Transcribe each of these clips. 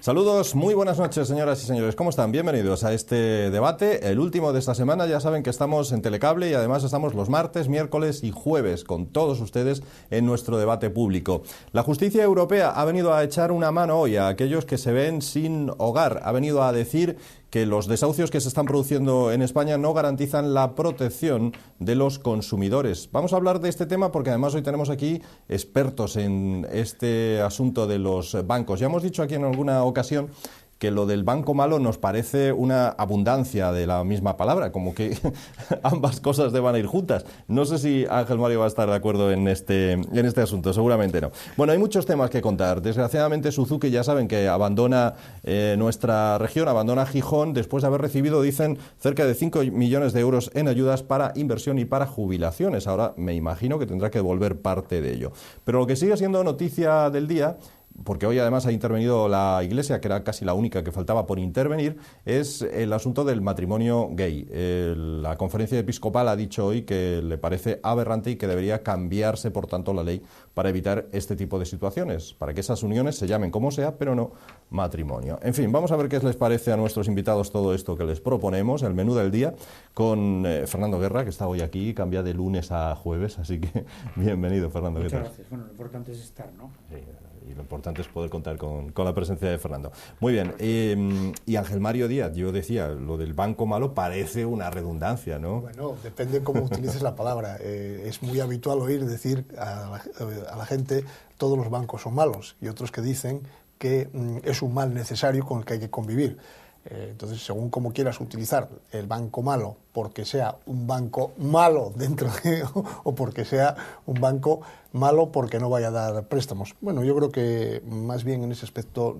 Saludos, muy buenas noches, señoras y señores. ¿Cómo están? Bienvenidos a este debate, el último de esta semana. Ya saben que estamos en Telecable y además estamos los martes, miércoles y jueves con todos ustedes en nuestro debate público. La justicia europea ha venido a echar una mano hoy a aquellos que se ven sin hogar. Ha venido a decir que los desahucios que se están produciendo en España no garantizan la protección de los consumidores. Vamos a hablar de este tema porque además hoy tenemos aquí expertos en este asunto de los bancos. Ya hemos dicho aquí en alguna ocasión que lo del banco malo nos parece una abundancia de la misma palabra, como que ambas cosas deban ir juntas. No sé si Ángel Mario va a estar de acuerdo en este asunto, seguramente no. Bueno, hay muchos temas que contar. Desgraciadamente Suzuki ya saben que abandona nuestra región, abandona Gijón, después de haber recibido, dicen, cerca de 5 millones de euros en ayudas para inversión y para jubilaciones. Ahora me imagino que tendrá que devolver parte de ello. Pero lo que sigue siendo noticia del día, porque hoy además ha intervenido la Iglesia, que era casi la única que faltaba por intervenir, es el asunto del matrimonio gay. La Conferencia Episcopal ha dicho hoy que le parece aberrante y que debería cambiarse, por tanto, la ley para evitar este tipo de situaciones, para que esas uniones se llamen como sea, pero no matrimonio. En fin, vamos a ver qué les parece a nuestros invitados todo esto que les proponemos, el menú del día, con Fernando Guerra, que está hoy aquí, cambia de lunes a jueves, así que bienvenido, Fernando. Muchas gracias. Bueno, lo importante es estar, ¿no? Sí. Y lo importante es poder contar con la presencia de Fernando. Muy bien, y Ángel Mario Díaz, yo decía, lo del banco malo parece una redundancia, ¿no? Bueno, depende cómo utilices la palabra. Es muy habitual oír decir a la gente todos los bancos son malos y otros que dicen que es un mal necesario con el que hay que convivir. Entonces, según como quieras utilizar el banco malo, porque sea un banco malo o porque sea un banco malo porque no vaya a dar préstamos. Bueno, yo creo que más bien en ese aspecto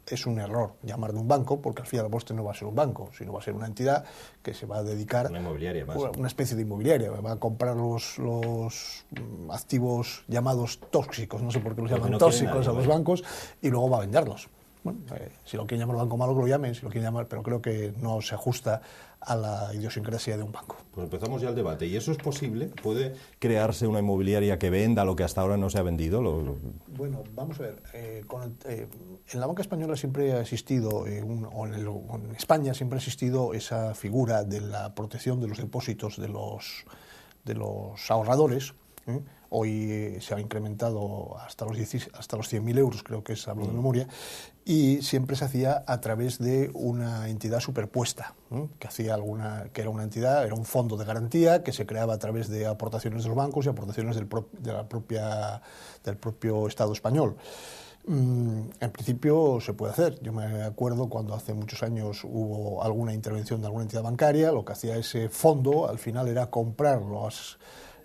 es un error llamarle un banco, porque al fin y al cabo no va a ser un banco, sino va a ser una entidad que se va a dedicar una inmobiliaria más, una especie de inmobiliaria, va a comprar los activos llamados tóxicos, no sé por qué los llaman tóxicos a los bancos, y luego va a venderlos. Bueno, si lo quieren llamar banco malo, que lo llamen, si lo quieren llamar, pero creo que no se ajusta a la idiosincrasia de un banco. Pues empezamos ya el debate. ¿Y eso es posible? ¿Puede crearse una inmobiliaria que venda lo que hasta ahora no se ha vendido? Bueno, vamos a ver. En la banca española siempre ha existido, en España siempre ha existido esa figura de la protección de los depósitos de los ahorradores. Hoy se ha incrementado hasta los 100.000 euros, creo que es, hablo de memoria, y siempre se hacía a través de una entidad superpuesta, que era una entidad, era un fondo de garantía que se creaba a través de aportaciones de los bancos y aportaciones del propio Estado español. En principio se puede hacer. Yo me acuerdo cuando hace muchos años hubo alguna intervención de alguna entidad bancaria, lo que hacía ese fondo al final era comprar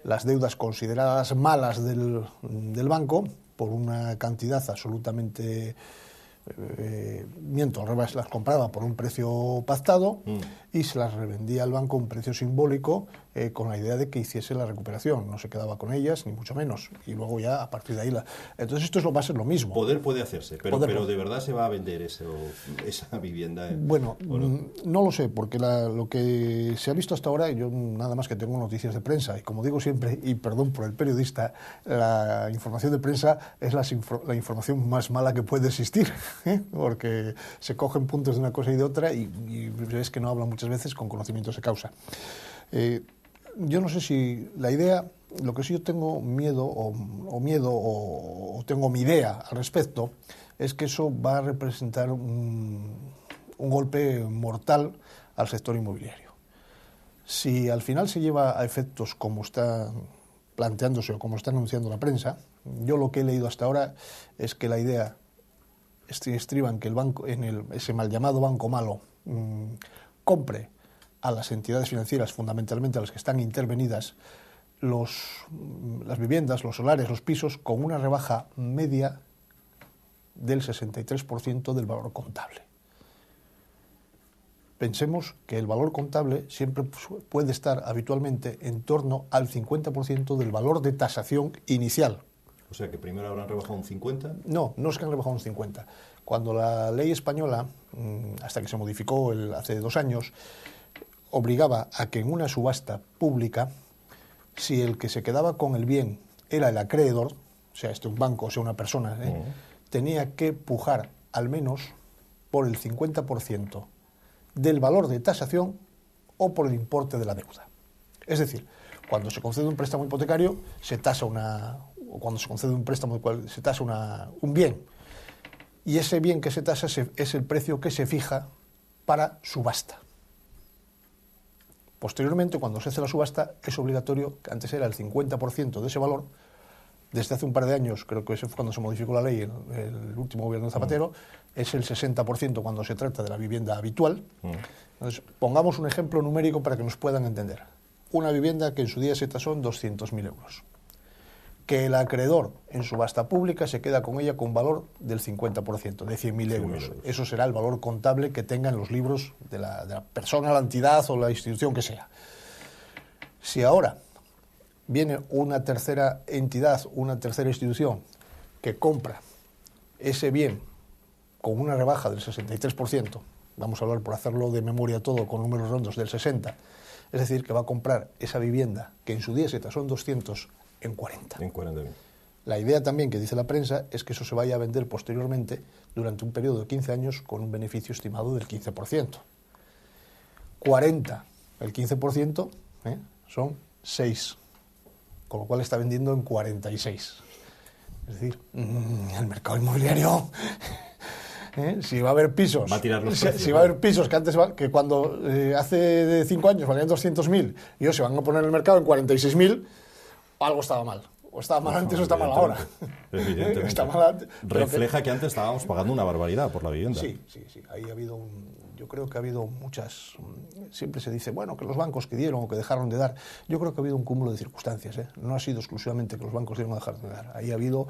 las deudas consideradas malas del banco por una cantidad absolutamente... al revés, las compraba por un precio pactado y se las revendía al banco a un precio simbólico con la idea de que hiciese la recuperación. No se quedaba con ellas, ni mucho menos. Y luego ya, a partir de ahí... Entonces esto va a ser lo mismo. Poder puede hacerse, pero ¿de verdad se va a vender esa vivienda? Bueno, no lo sé, porque lo que se ha visto hasta ahora, yo nada más que tengo noticias de prensa, y como digo siempre, y perdón por el periodista, la información de prensa es la información más mala que puede existir, porque se cogen puntos de una cosa y de otra, y es que no hablan muchas veces con conocimientos de causa. Yo no sé si la idea, lo que sí yo tengo miedo o tengo mi idea al respecto, es que eso va a representar un golpe mortal al sector inmobiliario. Si al final se lleva a efectos como está planteándose o como está anunciando la prensa, yo lo que he leído hasta ahora es que la idea estriba en que el banco, ese mal llamado banco malo, compre a las entidades financieras, fundamentalmente a las que están intervenidas, las viviendas, los solares, los pisos, con una rebaja media del 63% del valor contable. Pensemos que el valor contable siempre puede estar habitualmente en torno al 50% del valor de tasación inicial. O sea, que primero habrán rebajado un 50. No es que han rebajado un 50. Cuando la ley española, hasta que se modificó hace 2 años, obligaba a que en una subasta pública, si el que se quedaba con el bien era el acreedor, sea un banco o sea una persona, tenía que pujar al menos por el 50% del valor de tasación o por el importe de la deuda. Es decir, cuando se concede un préstamo hipotecario, se tasa o cuando se concede un préstamo se tasa un bien. Y ese bien que se tasa es el precio que se fija para subasta. Posteriormente, cuando se hace la subasta, es obligatorio, que antes era el 50% de ese valor, desde hace un par de años, creo que ese fue cuando se modificó la ley, el último gobierno de Zapatero, es el 60% cuando se trata de la vivienda habitual. Entonces, pongamos un ejemplo numérico para que nos puedan entender. Una vivienda que en su día se tasó en 200.000 euros. Que el acreedor en subasta pública se queda con ella con valor del 50%, de 100.000 euros. Eso será el valor contable que tenga en los libros de la persona, la entidad o la institución que sea. Si ahora viene una tercera entidad, una tercera institución que compra ese bien con una rebaja del 63%, vamos a hablar por hacerlo de memoria todo con números rondos del 60%, es decir, que va a comprar esa vivienda que en su día se tasó en 200 en 40. En 40.000. La idea también que dice la prensa es que eso se vaya a vender posteriormente durante un periodo de 15 años con un beneficio estimado del 15%. 40, el 15%, son 6, con lo cual está vendiendo en 46. Es decir, el mercado inmobiliario, si va a haber pisos, va a tirar los precios, si va a haber pisos que antes que cuando hace 5 años valían 200.000 y hoy se van a poner en el mercado en 46.000, algo estaba mal. O estaba mal antes o está mal ahora. Evidentemente. Está mal antes, refleja que antes estábamos pagando una barbaridad por la vivienda. Sí. Ahí ha habido yo creo que ha habido muchas. Siempre se dice, bueno, que los bancos que dieron o que dejaron de dar. Yo creo que ha habido un cúmulo de circunstancias. No ha sido exclusivamente que los bancos dieron o dejaron de dar. Ahí ha habido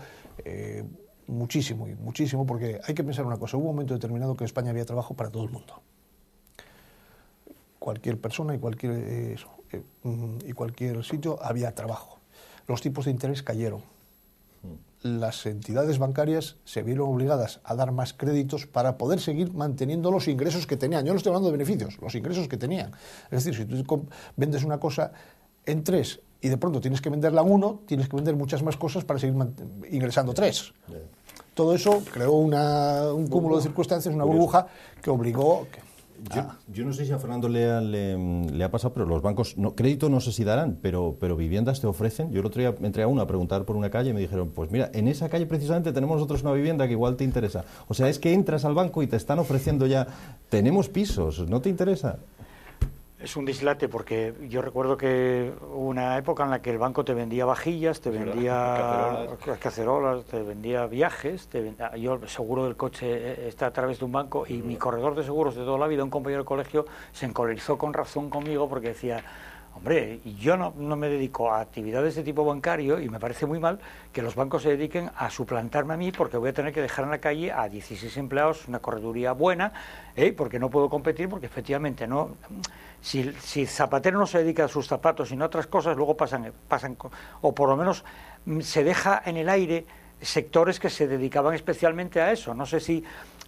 muchísimo, porque hay que pensar una cosa. Hubo un momento determinado que en España había trabajo para todo el mundo. Cualquier persona y cualquier sitio había trabajo. Los tipos de interés cayeron. Las entidades bancarias se vieron obligadas a dar más créditos para poder seguir manteniendo los ingresos que tenían. Yo no estoy hablando de beneficios, los ingresos que tenían. Es decir, si tú vendes una cosa en 3 y de pronto tienes que venderla en 1, tienes que vender muchas más cosas para seguir ingresando 3. Todo eso creó un cúmulo de circunstancias, una burbuja que obligó... Yo no sé si a Fernando le ha pasado, pero los bancos, crédito no sé si darán, pero viviendas te ofrecen. Yo el otro día entré a preguntar por una calle y me dijeron, pues mira, en esa calle precisamente tenemos nosotros una vivienda que igual te interesa. O sea, es que entras al banco y te están ofreciendo ya, tenemos pisos, ¿no te interesa? Es un dislate porque yo recuerdo que hubo una época en la que el banco te vendía vajillas, te vendía cacerolas, te vendía viajes, yo el seguro del coche está a través de un banco y mi corredor de seguros de toda la vida, un compañero de colegio, se encolerizó con razón conmigo porque decía, hombre, yo no me dedico a actividades de tipo bancario y me parece muy mal que los bancos se dediquen a suplantarme a mí porque voy a tener que dejar en la calle a 16 empleados una correduría buena, porque no puedo competir, porque efectivamente no... Si Zapatero no se dedica a sus zapatos sino a otras cosas, luego pasan o por lo menos se deja en el aire sectores que se dedicaban especialmente a eso. No sé si...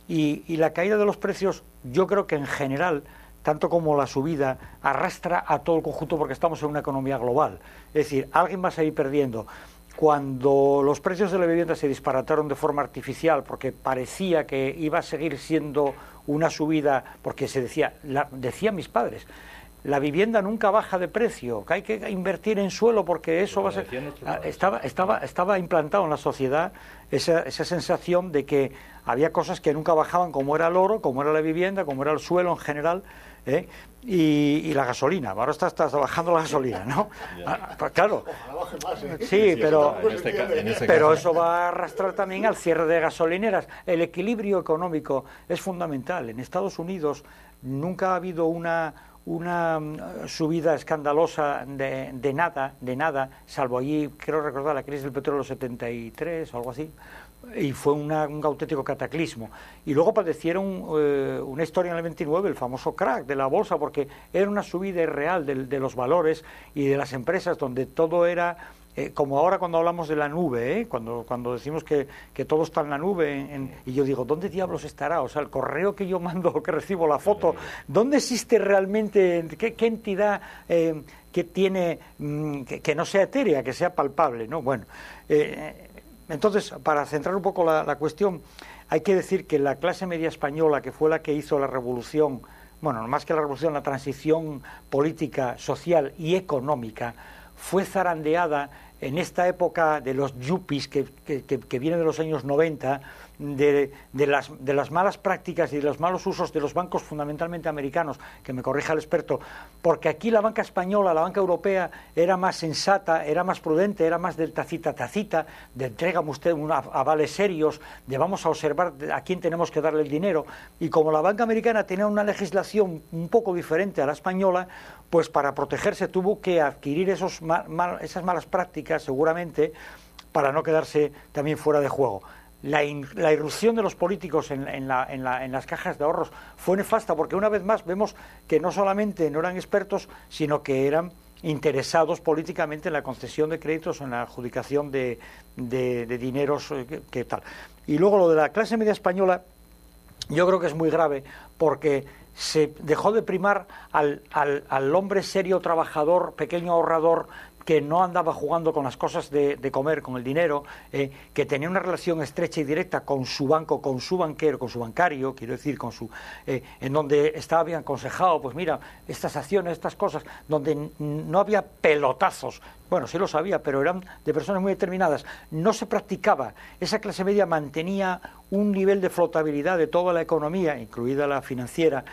Y la caída de los precios, yo creo que en general, tanto como la subida, arrastra a todo el conjunto porque estamos en una economía global. Es decir, alguien va a salir perdiendo. Cuando los precios de la vivienda se disparataron de forma artificial, porque parecía que iba a seguir siendo una subida, porque se decían mis padres, la vivienda nunca baja de precio, que hay que invertir en suelo porque eso va a ser... Estaba implantado en la sociedad esa sensación de que había cosas que nunca bajaban, como era el oro, como era la vivienda, como era el suelo en general, y la gasolina. Ahora está bajando la gasolina, ¿no? Pues claro. Sí, pero eso va a arrastrar también al cierre de gasolineras. El equilibrio económico es fundamental. En Estados Unidos nunca ha habido una subida escandalosa de nada, salvo allí, quiero recordar, la crisis del petróleo 73 o algo así, y fue un auténtico cataclismo. Y luego padecieron una historia en el 29, el famoso crack de la bolsa, porque era una subida irreal de los valores y de las empresas, donde todo era... como ahora cuando hablamos de la nube, cuando decimos que todo está en la nube, y yo digo, ¿dónde diablos estará? O sea, el correo que yo mando, que recibo la foto, ¿dónde existe realmente, qué entidad que tiene, que no sea etérea, que sea palpable, ¿no? Bueno, entonces, para centrar un poco la cuestión, hay que decir que la clase media española, que fue la que hizo la revolución, bueno, más que la revolución, la transición política, social y económica, fue zarandeada en esta época de los yuppies que viene de los años 90, de las malas prácticas y de los malos usos de los bancos fundamentalmente americanos, que me corrija el experto, porque aquí la banca española, la banca europea, era más sensata, era más prudente, era más del tacita, de entrégame usted avales serios, de vamos a observar a quién tenemos que darle el dinero, y como la banca americana tenía una legislación un poco diferente a la española, pues para protegerse tuvo que adquirir esas malas prácticas, seguramente, para no quedarse también fuera de juego. La irrupción de los políticos en las cajas de ahorros fue nefasta, porque una vez más vemos que no solamente no eran expertos, sino que eran interesados políticamente en la concesión de créditos, en la adjudicación de dineros, que tal. Y luego lo de la clase media española, yo creo que es muy grave, porque se dejó de primar al hombre serio, trabajador, pequeño ahorrador, que no andaba jugando con las cosas de comer, con el dinero, que tenía una relación estrecha y directa con su banco, con su banquero, con su bancario, quiero decir, en donde estaba bien aconsejado, pues mira, estas acciones, estas cosas, donde no había pelotazos. Bueno, sí los había, pero eran de personas muy determinadas. No se practicaba. Esa clase media mantenía un nivel de flotabilidad de toda la economía, incluida la financiera,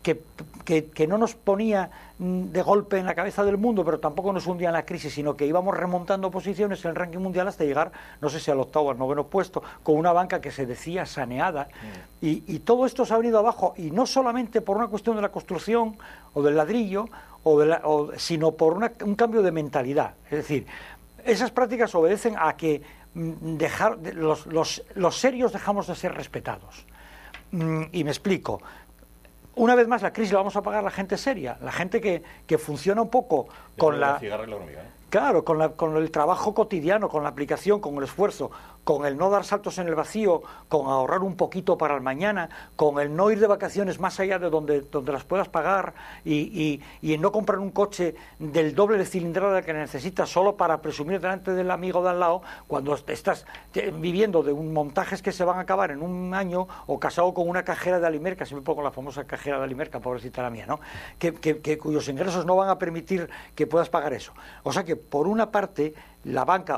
que no nos ponía de golpe en la cabeza del mundo, pero tampoco nos hundía en la crisis, sino que íbamos remontando posiciones en el ranking mundial hasta llegar, no sé si al 8º o al 9º puesto, con una banca que se decía saneada. Y todo esto se ha venido abajo, y no solamente por una cuestión de la construcción o del ladrillo, sino por un cambio de mentalidad. Es decir, esas prácticas obedecen a que los serios dejamos de ser respetados. Y me explico. Una vez más, la crisis la vamos a pagar la gente seria, la gente que funciona un poco con la... Claro, con el trabajo cotidiano, con la aplicación, con el esfuerzo, con el no dar saltos en el vacío, con ahorrar un poquito para el mañana, con el no ir de vacaciones más allá de donde las puedas pagar, y en no comprar un coche del doble de cilindrada que necesitas solo para presumir delante del amigo de al lado, cuando estás viviendo de montajes que se van a acabar en un año, o casado con una cajera de Alimerca, siempre pongo la famosa cajera de Alimerca, pobrecita la mía, ¿no? Cuyos ingresos no van a permitir que puedas pagar eso. O sea que, por una parte,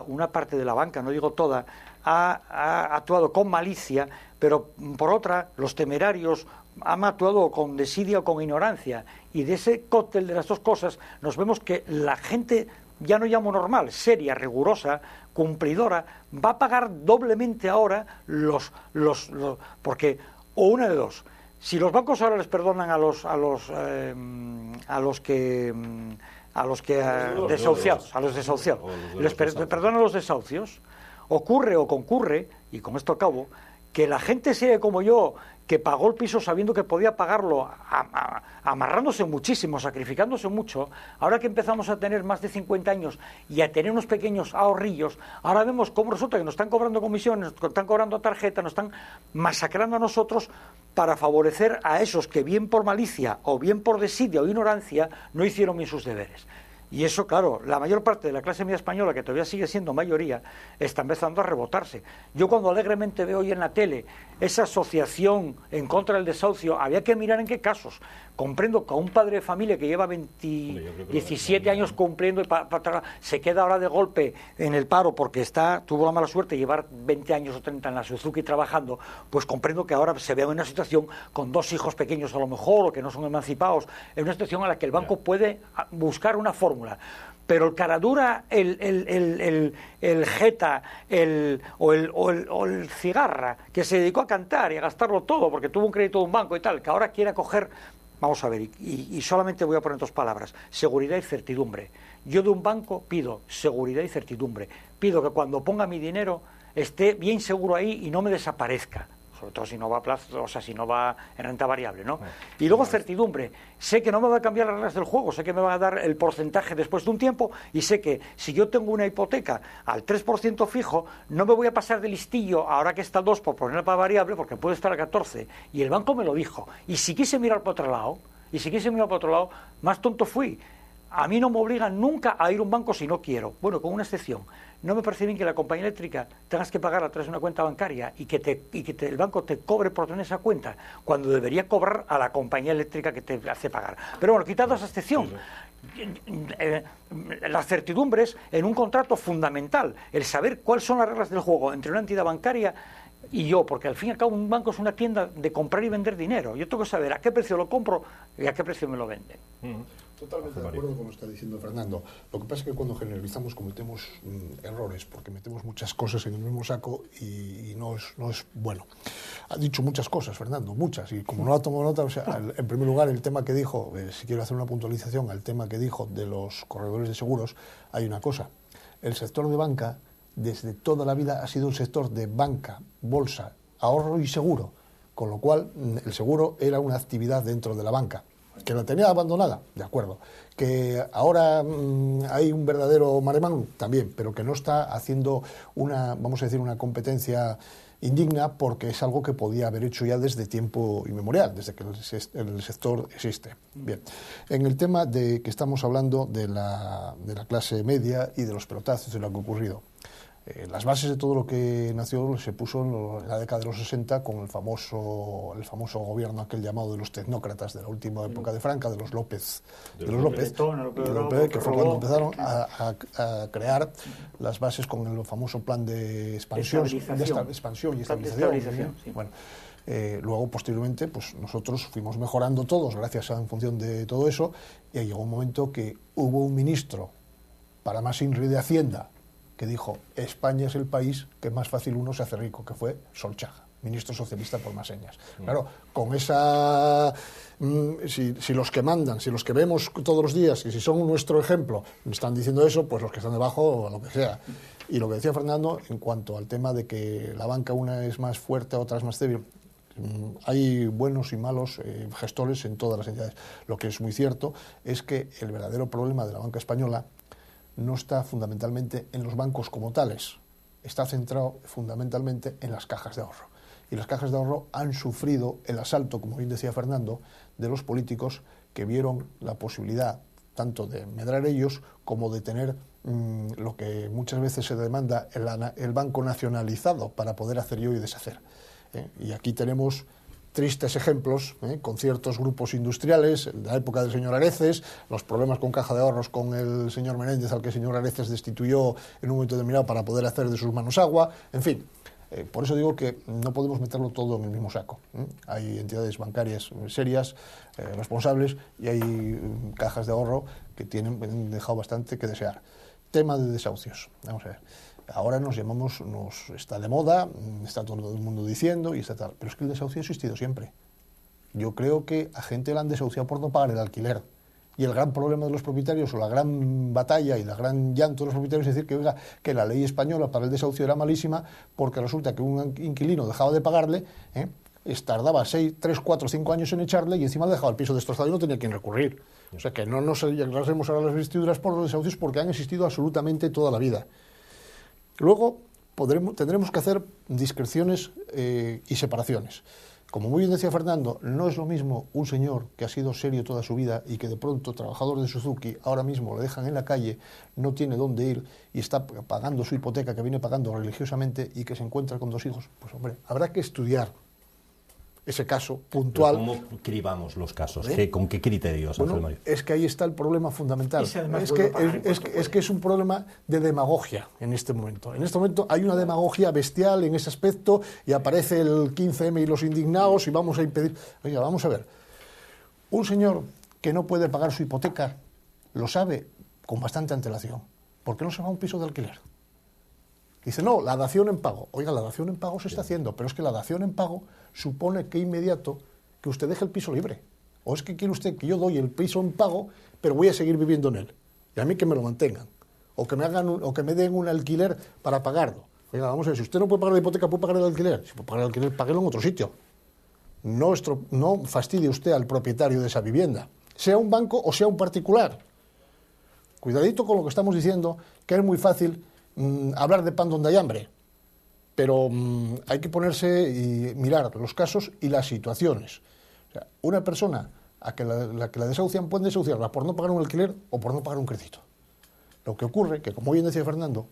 una parte de la banca, no digo toda, ha actuado con malicia, pero por otra, los temerarios han actuado con desidia o con ignorancia, y de ese cóctel de las dos cosas nos vemos que la gente, ya no llamo normal, seria, rigurosa, cumplidora, va a pagar doblemente ahora porque, o una de dos, si los bancos ahora les perdonan a los desahuciados, les perdonan los desahucios, ocurre o concurre, y con esto acabo, que la gente seria como yo, que pagó el piso sabiendo que podía pagarlo, amarrándose muchísimo, sacrificándose mucho, ahora que empezamos a tener más de 50 años y a tener unos pequeños ahorrillos, ahora vemos cómo resulta que nos están cobrando comisiones, nos están cobrando tarjeta, nos están masacrando a nosotros para favorecer a esos que bien por malicia o bien por desidia o ignorancia no hicieron bien sus deberes. Y eso, claro, la mayor parte de la clase media española, que todavía sigue siendo mayoría, está empezando a rebotarse. Yo cuando alegremente veo hoy en la tele esa asociación en contra del desahucio, había que mirar en qué casos. Comprendo que a un padre de familia que lleva 17 años cumpliendo se queda ahora de golpe en el paro porque tuvo la mala suerte de llevar 20 años o 30 en la Suzuki trabajando, pues comprendo que ahora se vea en una situación con 2 hijos pequeños a lo mejor, o que no son emancipados, en una situación en la que el banco puede buscar una fórmula. Pero el caradura, el jeta, o el cigarra, que se dedicó a cantar y a gastarlo todo porque tuvo un crédito de un banco y tal, que ahora quiere coger... Vamos a ver, y solamente voy a poner 2 palabras: seguridad y certidumbre. Yo de un banco pido seguridad y certidumbre. Pido que cuando ponga mi dinero esté bien seguro ahí y no me desaparezca. Sobre todo si no va a plazo, o sea, si no va en renta variable, ¿no? Y luego certidumbre. Sé que no me va a cambiar las reglas del juego, sé que me va a dar el porcentaje después de un tiempo, y sé que si yo tengo una hipoteca al 3% fijo, no me voy a pasar de listillo ahora que está al 2 por ponerla para variable, porque puede estar a 14, y el banco me lo dijo. Y si quise mirar por otro lado, más tonto fui. a mí no me obligan nunca a ir a un banco si no quiero. Bueno, con una excepción. No me parece bien que la compañía eléctrica tengas que pagar a través de una cuenta bancaria y que el banco te cobre por tener esa cuenta, cuando debería cobrar a la compañía eléctrica que te hace pagar. Pero bueno, quitando esa excepción, las certidumbres en un contrato fundamental, el saber cuáles son las reglas del juego entre una entidad bancaria y yo, porque al fin y al cabo un banco es una tienda de comprar y vender dinero. Yo tengo que saber a qué precio lo compro y a qué precio me lo venden. Totalmente de acuerdo con lo que está diciendo Fernando. Lo que pasa es que cuando generalizamos cometemos errores, porque metemos muchas cosas en el mismo saco y no es bueno. Ha dicho muchas cosas, Fernando, muchas, y como no ha tomado nota, o sea, en primer lugar, el tema que dijo, si quiero hacer una puntualización al tema que dijo de los corredores de seguros, hay una cosa. El sector de banca, desde toda la vida, ha sido un sector de banca, bolsa, ahorro y seguro, con lo cual el seguro era una actividad dentro de la banca. Que la tenía abandonada, de acuerdo. Que ahora hay un verdadero maremán, también, pero que no está haciendo vamos a decir, una competencia indigna, porque es algo que podía haber hecho ya desde tiempo inmemorial, desde que el sector existe. Bien, en el tema de que estamos hablando de la clase media y de los pelotazos de lo que ha ocurrido. Las bases de todo lo que nació se puso en la década de los 60 con el famoso gobierno aquel llamado de los tecnócratas de la última época de Franca, de los López, que fue cuando empezaron a crear las bases con el famoso plan de expansión y estabilización. Sí. Bueno, luego, posteriormente, pues nosotros fuimos mejorando todos gracias en función de todo eso, y llegó un momento que hubo un ministro, para más INRI de Hacienda, que dijo: España es el país que más fácil uno se hace rico, que fue Solchaga, ministro socialista por más señas. Claro, con esa... Si los que mandan, si los que vemos todos los días, y si son nuestro ejemplo, están diciendo eso, pues los que están debajo, lo que sea. Y lo que decía Fernando, en cuanto al tema de que la banca una es más fuerte, otra es más débil, hay buenos y malos gestores en todas las entidades. Lo que es muy cierto es que el verdadero problema de la banca española no está fundamentalmente en los bancos como tales, está centrado fundamentalmente en las cajas de ahorro. Y las cajas de ahorro han sufrido el asalto, como bien decía Fernando, de los políticos que vieron la posibilidad tanto de medrar ellos como de tener lo que muchas veces se demanda, el banco nacionalizado para poder hacer yo y deshacer. Y aquí tenemos tristes ejemplos, con ciertos grupos industriales, en la época del señor Areces, los problemas con Caja de Ahorros con el señor Menéndez, al que el señor Areces destituyó en un momento determinado para poder hacer de sus manos agua, en fin. Por eso digo que no podemos meterlo todo en el mismo saco. Hay entidades bancarias serias, responsables, y hay cajas de ahorro que han dejado bastante que desear. Tema de desahucios. Vamos a ver. Ahora está de moda, está todo el mundo diciendo y está tal, pero es que el desahucio ha existido siempre. Yo creo que a gente la han desahuciado por no pagar el alquiler. Y el gran problema de los propietarios, o la gran batalla y la gran llanto de los propietarios, es decir, que, oiga, que la ley española para el desahucio era malísima, porque resulta que un inquilino dejaba de pagarle, tardaba 3, 4, 5 años en echarle, y encima le dejaba el piso destrozado y no tenía quien recurrir. O sea que no nos rasguemos ahora las vestiduras por los desahucios, porque han existido absolutamente toda la vida. Luego tendremos que hacer discreciones y separaciones. Como muy bien decía Fernando, no es lo mismo un señor que ha sido serio toda su vida y que de pronto, trabajador de Suzuki, ahora mismo lo dejan en la calle, no tiene dónde ir y está pagando su hipoteca que viene pagando religiosamente y que se encuentra con 2 hijos. Pues hombre, habrá que estudiar ese caso puntual. ¿Cómo cribamos los casos? ¿Con qué criterios? Bueno, es que ahí está el problema fundamental. Es que es un problema de demagogia en este momento. En este momento hay una demagogia bestial en ese aspecto, y aparece el 15M y los indignados y vamos a impedir... Oiga, vamos a ver. Un señor que no puede pagar su hipoteca lo sabe con bastante antelación. ¿Por qué no se va a un piso de alquiler? Dice, no, la dación en pago. Oiga, la dación en pago se está haciendo, pero es que la dación en pago supone que inmediato que usted deje el piso libre. ¿O es que quiere usted que yo doy el piso en pago, pero voy a seguir viviendo en él? Y a mí que me lo mantengan. O que me den un alquiler para pagarlo. Oiga, vamos a ver, si usted no puede pagar la hipoteca, ¿puede pagar el alquiler? Si puede pagar el alquiler, páguelo en otro sitio. No fastidie usted al propietario de esa vivienda, sea un banco o sea un particular. Cuidadito con lo que estamos diciendo, que es muy fácil hablar de pan donde hay hambre, pero hay que ponerse y mirar los casos y las situaciones. O sea, una persona a que la que la desahucian pueden desahuciarla por no pagar un alquiler o por no pagar un crédito. Lo que ocurre, que como bien decía Fernando,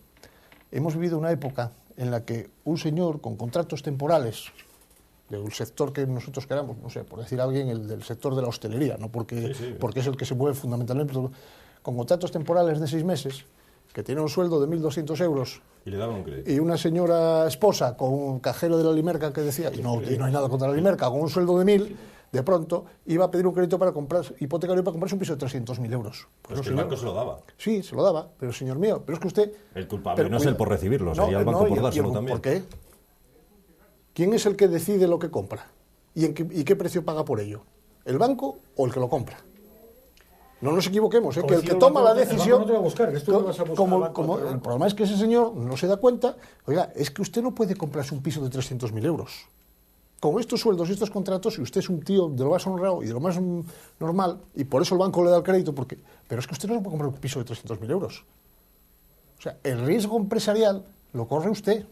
hemos vivido una época en la que un señor con contratos temporales del sector que nosotros queramos, no sé, por decir a alguien, el del sector de la hostelería, no porque, porque es el que se mueve fundamentalmente, con contratos temporales de 6 meses, que tiene un sueldo de 1.200 euros y le daban un crédito. Y una señora esposa con un cajero de la Limerca que decía, y no hay nada contra la Limerca, con un sueldo de 1.000, de pronto iba a pedir un crédito para comprar, hipotecario para comprarse un piso de 300.000 euros. Pues que el banco se lo daba. Sí, se lo daba, pero señor mío, pero es que usted... El culpable no es él por recibirlo, sería el banco por dárselo también. ¿Por qué? ¿Quién es el que decide lo que compra? ¿Y qué precio paga por ello? ¿El banco o el que lo compra? No nos equivoquemos, que el que toma la decisión... El problema es que ese señor no se da cuenta, oiga, es que usted no puede comprarse un piso de 300.000 euros. Con estos sueldos y estos contratos, si usted es un tío de lo más honrado y de lo más normal, y por eso el banco le da el crédito, pero es que usted no puede comprar un piso de 300.000 euros. O sea, el riesgo empresarial lo corre usted.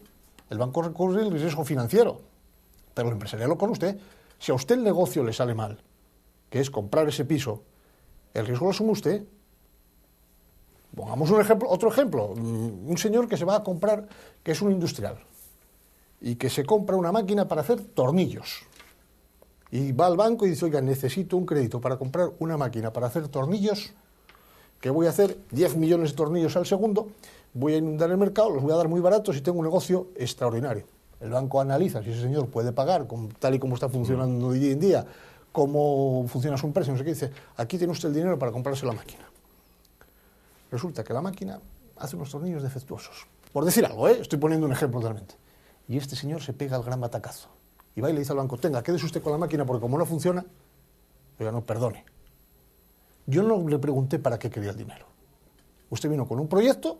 El banco corre el riesgo financiero, pero el empresarial lo corre usted. Si a usted el negocio le sale mal, que es comprar ese piso, el riesgo lo asume usted. Pongamos otro ejemplo. Un señor que se va a comprar, que es un industrial, y que se compra una máquina para hacer tornillos. Y va al banco y dice, oiga, necesito un crédito para comprar una máquina para hacer tornillos, que voy a hacer 10 millones de tornillos al segundo, voy a inundar el mercado, los voy a dar muy baratos y tengo un negocio extraordinario. El banco analiza si ese señor puede pagar, tal y como está funcionando día en día, cómo funciona su empresa, no sé qué, dice, aquí tiene usted el dinero para comprarse la máquina. Resulta que la máquina hace unos tornillos defectuosos. Por decir algo, estoy poniendo un ejemplo totalmente. Y este señor se pega el gran batacazo. Y va y le dice al banco, tenga, quédese usted con la máquina porque como no funciona, oiga, no, perdone. Yo no le pregunté para qué quería el dinero. Usted vino con un proyecto,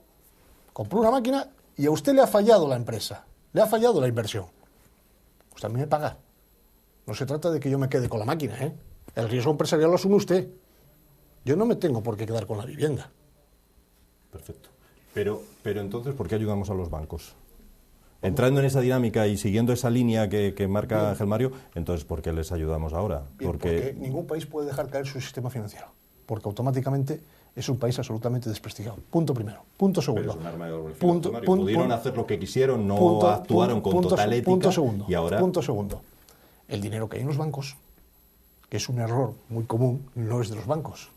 compró una máquina y a usted le ha fallado la empresa, le ha fallado la inversión. Usted a mí me paga. No se trata de que yo me quede con la máquina, ¿eh? El riesgo empresarial lo asume usted. Yo no me tengo por qué quedar con la vivienda. Perfecto. Pero entonces, ¿por qué ayudamos a los bancos? Entrando en esa dinámica y siguiendo esa línea que marca Ángel Mario, entonces, ¿por qué les ayudamos ahora? Porque ningún país puede dejar caer su sistema financiero, porque automáticamente es un país absolutamente desprestigiado. Punto primero. Punto segundo. Pero es un arma de doble filo. Pudieron hacer lo que quisieron, no actuaron con total ética. Punto segundo. Y ahora... Punto segundo. El dinero que hay en los bancos, que es un error muy común, no es de los bancos.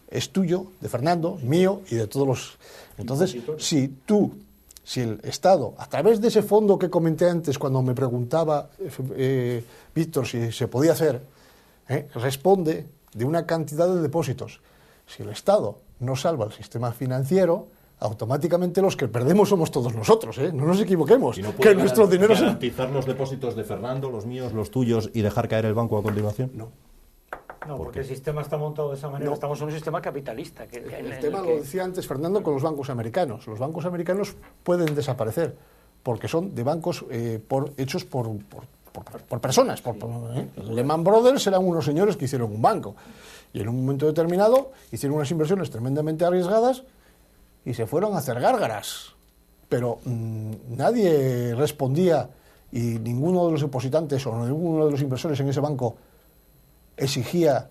Es tuyo, de Fernando, mío y de todos los... Entonces, si el Estado, a través de ese fondo que comenté antes cuando me preguntaba Víctor si se podía hacer, responde de una cantidad de depósitos. Si el Estado no salva el sistema financiero, automáticamente los que perdemos somos todos nosotros, no nos equivoquemos. ¿Y no que nuestro dinero garantizar los depósitos de Fernando, los míos, los tuyos, y dejar caer el banco a continuación? No, porque el sistema está montado de esa manera. Estamos en un sistema capitalista. El tema lo decía antes Fernando con los bancos americanos. Los bancos americanos pueden desaparecer porque son de bancos hechos por personas. Lehman Brothers eran unos señores que hicieron un banco y en un momento determinado hicieron unas inversiones tremendamente arriesgadas y se fueron a hacer gárgaras. Pero nadie respondía y ninguno de los depositantes o ninguno de los inversores en ese banco exigía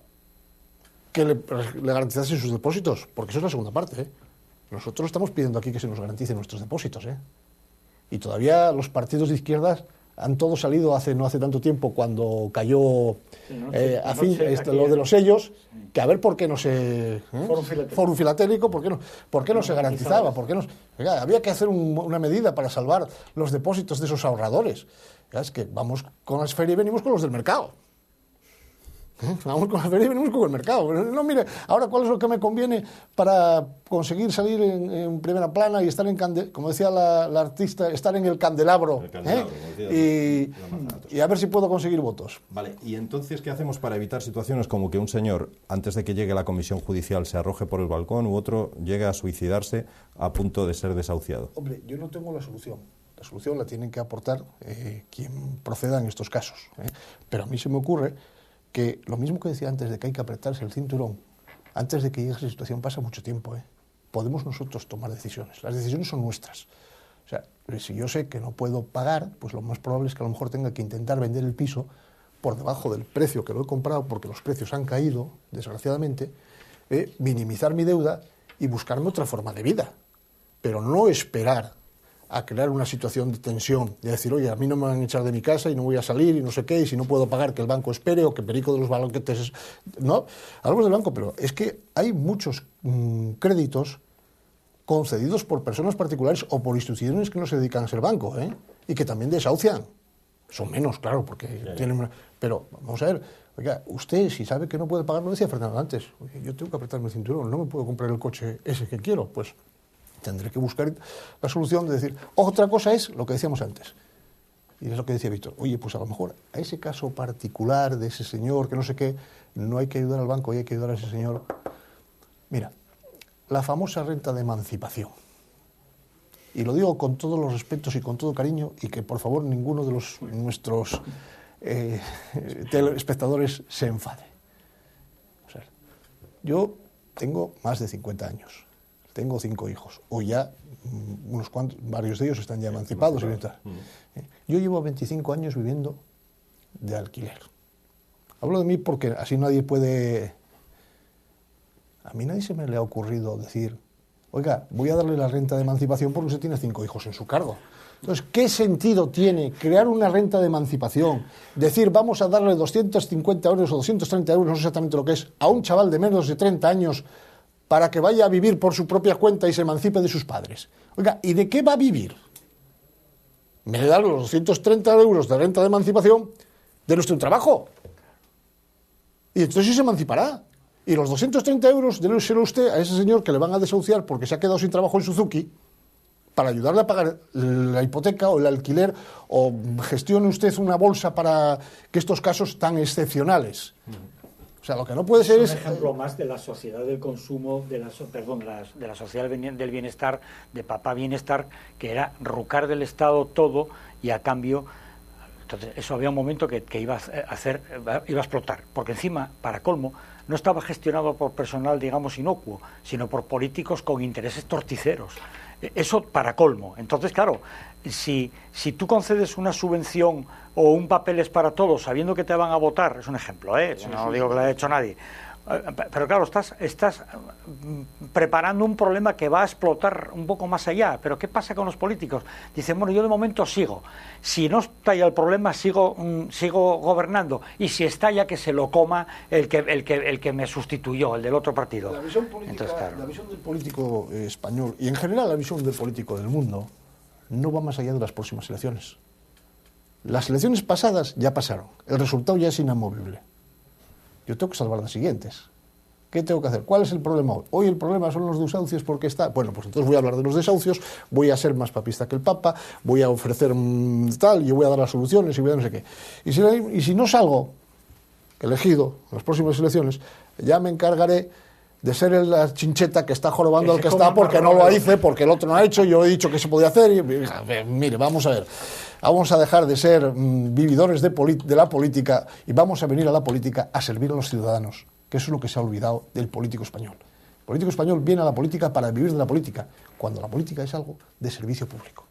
que le garantizasen sus depósitos, porque eso es la segunda parte. Nosotros estamos pidiendo aquí que se nos garanticen nuestros depósitos. Y todavía los partidos de izquierdas han todos salido no hace tanto tiempo, cuando cayó lo de los sellos, que a ver por qué no se... Fórum Filatélico, ¿por qué no se garantizaba? Oiga, había que hacer una medida para salvar los depósitos de esos ahorradores. Es que vamos con las ferias y venimos con los del mercado. Vamos con la feria y venimos con el mercado. No, mire, ahora cuál es lo que me conviene para conseguir salir en primera plana y estar como decía la artista, estar en el candelabro, y a ver si puedo conseguir votos. Vale, y entonces, ¿qué hacemos para evitar situaciones como que un señor, antes de que llegue la comisión judicial, se arroje por el balcón u otro llegue a suicidarse a punto de ser desahuciado? Hombre, yo no tengo la solución. La solución la tienen que aportar quien proceda en estos casos. Pero a mí se me ocurre que lo mismo que decía antes de que hay que apretarse el cinturón, antes de que llegue esa situación pasa mucho tiempo. Podemos nosotros tomar decisiones. Las decisiones son nuestras. O sea, si yo sé que no puedo pagar, pues lo más probable es que a lo mejor tenga que intentar vender el piso por debajo del precio que lo he comprado, porque los precios han caído, desgraciadamente, minimizar mi deuda y buscarme otra forma de vida. Pero no esperar a crear una situación de tensión, de decir, oye, a mí no me van a echar de mi casa y no voy a salir y no sé qué, y si no puedo pagar, que el banco espere, o que perico de los banquetes... No, hablamos del banco, pero es que hay muchos créditos concedidos por personas particulares o por instituciones que no se dedican a ser banco, y que también desahucian. Son menos, claro, porque tienen... Pero, vamos a ver, oiga, usted si sabe que no puede pagar, lo decía Fernando antes, oye, yo tengo que apretarme el cinturón, no me puedo comprar el coche ese que quiero, pues tendré que buscar la solución de decir... Otra cosa es lo que decíamos antes, y es lo que decía Víctor, oye, pues a lo mejor a ese caso particular de ese señor que no sé qué, no hay que ayudar al banco, hay que ayudar a ese señor. Mira, la famosa renta de emancipación, y lo digo con todos los respetos y con todo cariño, y que por favor ninguno de nuestros telespectadores se enfade. O sea, yo tengo más de 50 años, tengo 5 hijos, o ya unos cuantos, varios de ellos están ya emancipados. Yo llevo 25 años viviendo de alquiler. Hablo de mí porque así nadie puede... A mí nadie se me le ha ocurrido decir, oiga, voy a darle la renta de emancipación porque usted tiene 5 hijos en su cargo. Entonces, ¿qué sentido tiene crear una renta de emancipación? Decir, vamos a darle 250 euros o 230 euros, no sé exactamente lo que es, a un chaval de menos de 30 años para que vaya a vivir por su propia cuenta y se emancipe de sus padres. Oiga, ¿y de qué va a vivir? Me dan los 230 euros de renta de emancipación de nuestro trabajo. Y entonces sí se emancipará. Y los 230 euros, dénselo usted a ese señor que le van a desahuciar porque se ha quedado sin trabajo en Suzuki, para ayudarle a pagar la hipoteca o el alquiler, o gestione usted una bolsa para que estos casos tan excepcionales. O sea, lo que no puede ser es... un ejemplo más de la sociedad del consumo, de la sociedad del bienestar, de papá bienestar, que era rucar del Estado todo y a cambio... Entonces, eso había un momento que iba a explotar, porque encima, para colmo, no estaba gestionado por personal, digamos, inocuo, sino por políticos con intereses torticeros. Eso para colmo. Entonces, claro, si tú concedes una subvención o un papeles para todos sabiendo que te van a votar, es un ejemplo, no digo que lo haya hecho nadie, pero claro, estás preparando un problema que va a explotar un poco más allá. Pero ¿qué pasa con los políticos? Dicen, bueno, yo de momento sigo. Si no estalla el problema, sigo gobernando. Y si estalla, que se lo coma el que me sustituyó, el del otro partido. La visión política, entonces, claro, la visión del político español, y en general la visión del político del mundo, no va más allá de las próximas elecciones. Las elecciones pasadas ya pasaron. El resultado ya es inamovible. Yo tengo que salvar las siguientes. ¿Qué tengo que hacer? ¿Cuál es el problema hoy? Hoy el problema son los desahucios porque está... Bueno, pues entonces voy a hablar de los desahucios, voy a ser más papista que el Papa, voy a ofrecer tal, y voy a dar las soluciones y voy a no sé qué. Y si no salgo elegido en las próximas elecciones, ya me encargaré de ser la chincheta que está jorobando al que está porque no lo hice, porque el otro no ha hecho, yo he dicho que se podía hacer. Y, mire, vamos a ver. Vamos a dejar de ser vividores de la política y vamos a venir a la política a servir a los ciudadanos, que eso es lo que se ha olvidado del político español. El político español viene a la política para vivir de la política, cuando la política es algo de servicio público.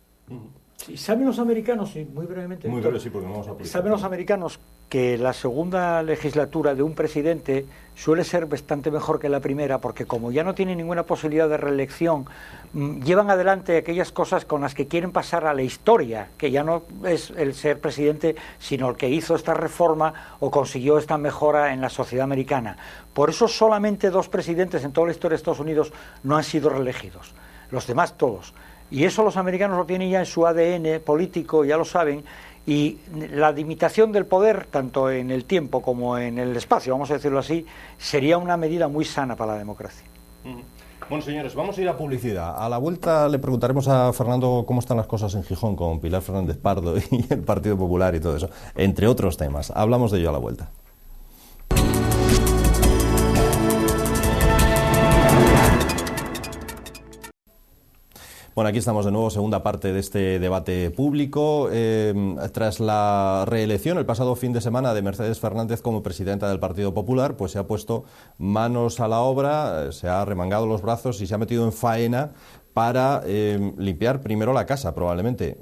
¿Y saben los americanos, y muy brevemente, muy breve, sí, porque no vamos a aplicar, saben los americanos que la segunda legislatura de un presidente suele ser bastante mejor que la primera, porque como ya no tienen ninguna posibilidad de reelección, llevan adelante aquellas cosas con las que quieren pasar a la historia, que ya no es el ser presidente, sino el que hizo esta reforma o consiguió esta mejora en la sociedad americana. Por eso solamente 2 presidentes en toda la historia de Estados Unidos no han sido reelegidos, los demás todos. Y eso los americanos lo tienen ya en su ADN político, ya lo saben, y la limitación del poder, tanto en el tiempo como en el espacio, vamos a decirlo así, sería una medida muy sana para la democracia. Bueno, señores, vamos a ir a publicidad. A la vuelta le preguntaremos a Fernando cómo están las cosas en Gijón con Pilar Fernández Pardo y el Partido Popular y todo eso, entre otros temas. Hablamos de ello a la vuelta. Bueno, aquí estamos de nuevo, segunda parte de este debate público. Tras la reelección el pasado fin de semana de Mercedes Fernández como presidenta del Partido Popular, pues se ha puesto manos a la obra, se ha remangado los brazos y se ha metido en faena para limpiar primero la casa, probablemente.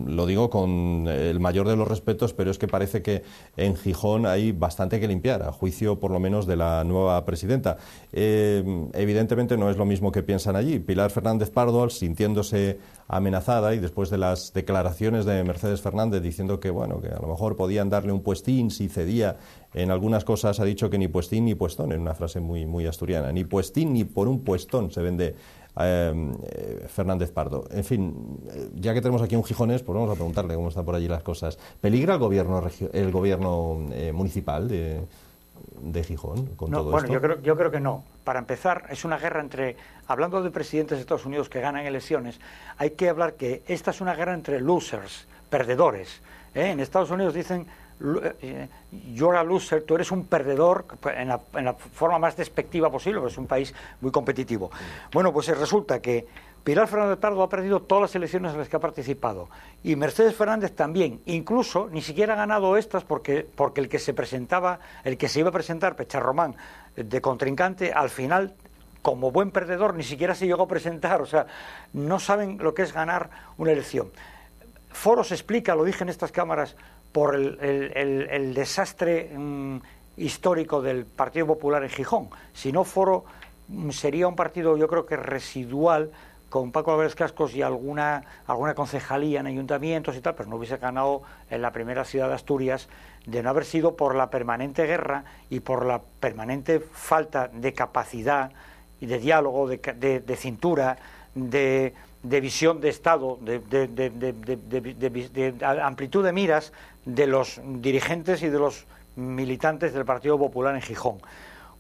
Lo digo con el mayor de los respetos, pero es que parece que en Gijón hay bastante que limpiar, a juicio por lo menos de la nueva presidenta. Evidentemente no es lo mismo que piensan allí. Pilar Fernández Pardo, sintiéndose amenazada y después de las declaraciones de Mercedes Fernández diciendo que, bueno, que a lo mejor podían darle un puestín si cedía en algunas cosas, ha dicho que ni puestín ni puestón, en una frase muy, muy asturiana. Ni puestín ni por un puestón se vende Fernández Pardo. En fin, ya que tenemos aquí un gijonés, pues vamos a preguntarle cómo están por allí las cosas. ¿Peligra el gobierno municipal de Gijón con todo esto? Bueno, yo creo que no. Para empezar, es una guerra entre, hablando de presidentes de Estados Unidos que ganan elecciones, hay que hablar que esta es una guerra entre losers, perdedores. En Estados Unidos dicen you're a loser, tú eres un perdedor en la forma más despectiva posible, porque es un país muy competitivo. Bueno, pues resulta que Pilar Fernández Pardo ha perdido todas las elecciones en las que ha participado y Mercedes Fernández también, incluso ni siquiera ha ganado estas porque el que se iba a presentar, Pechar Román, de contrincante, al final, como buen perdedor, ni siquiera se llegó a presentar. O sea, no saben lo que es ganar una elección. Foro se explica, lo dije en estas cámaras, por el desastre histórico del Partido Popular en Gijón. Si no, Foro sería un partido, yo creo que residual, con Paco Álvarez Cascos y alguna concejalía en ayuntamientos y tal, pero no hubiese ganado en la primera ciudad de Asturias, de no haber sido por la permanente guerra y por la permanente falta de capacidad y de diálogo, de cintura, de visión de Estado, de amplitud de miras de los dirigentes y de los militantes del Partido Popular en Gijón.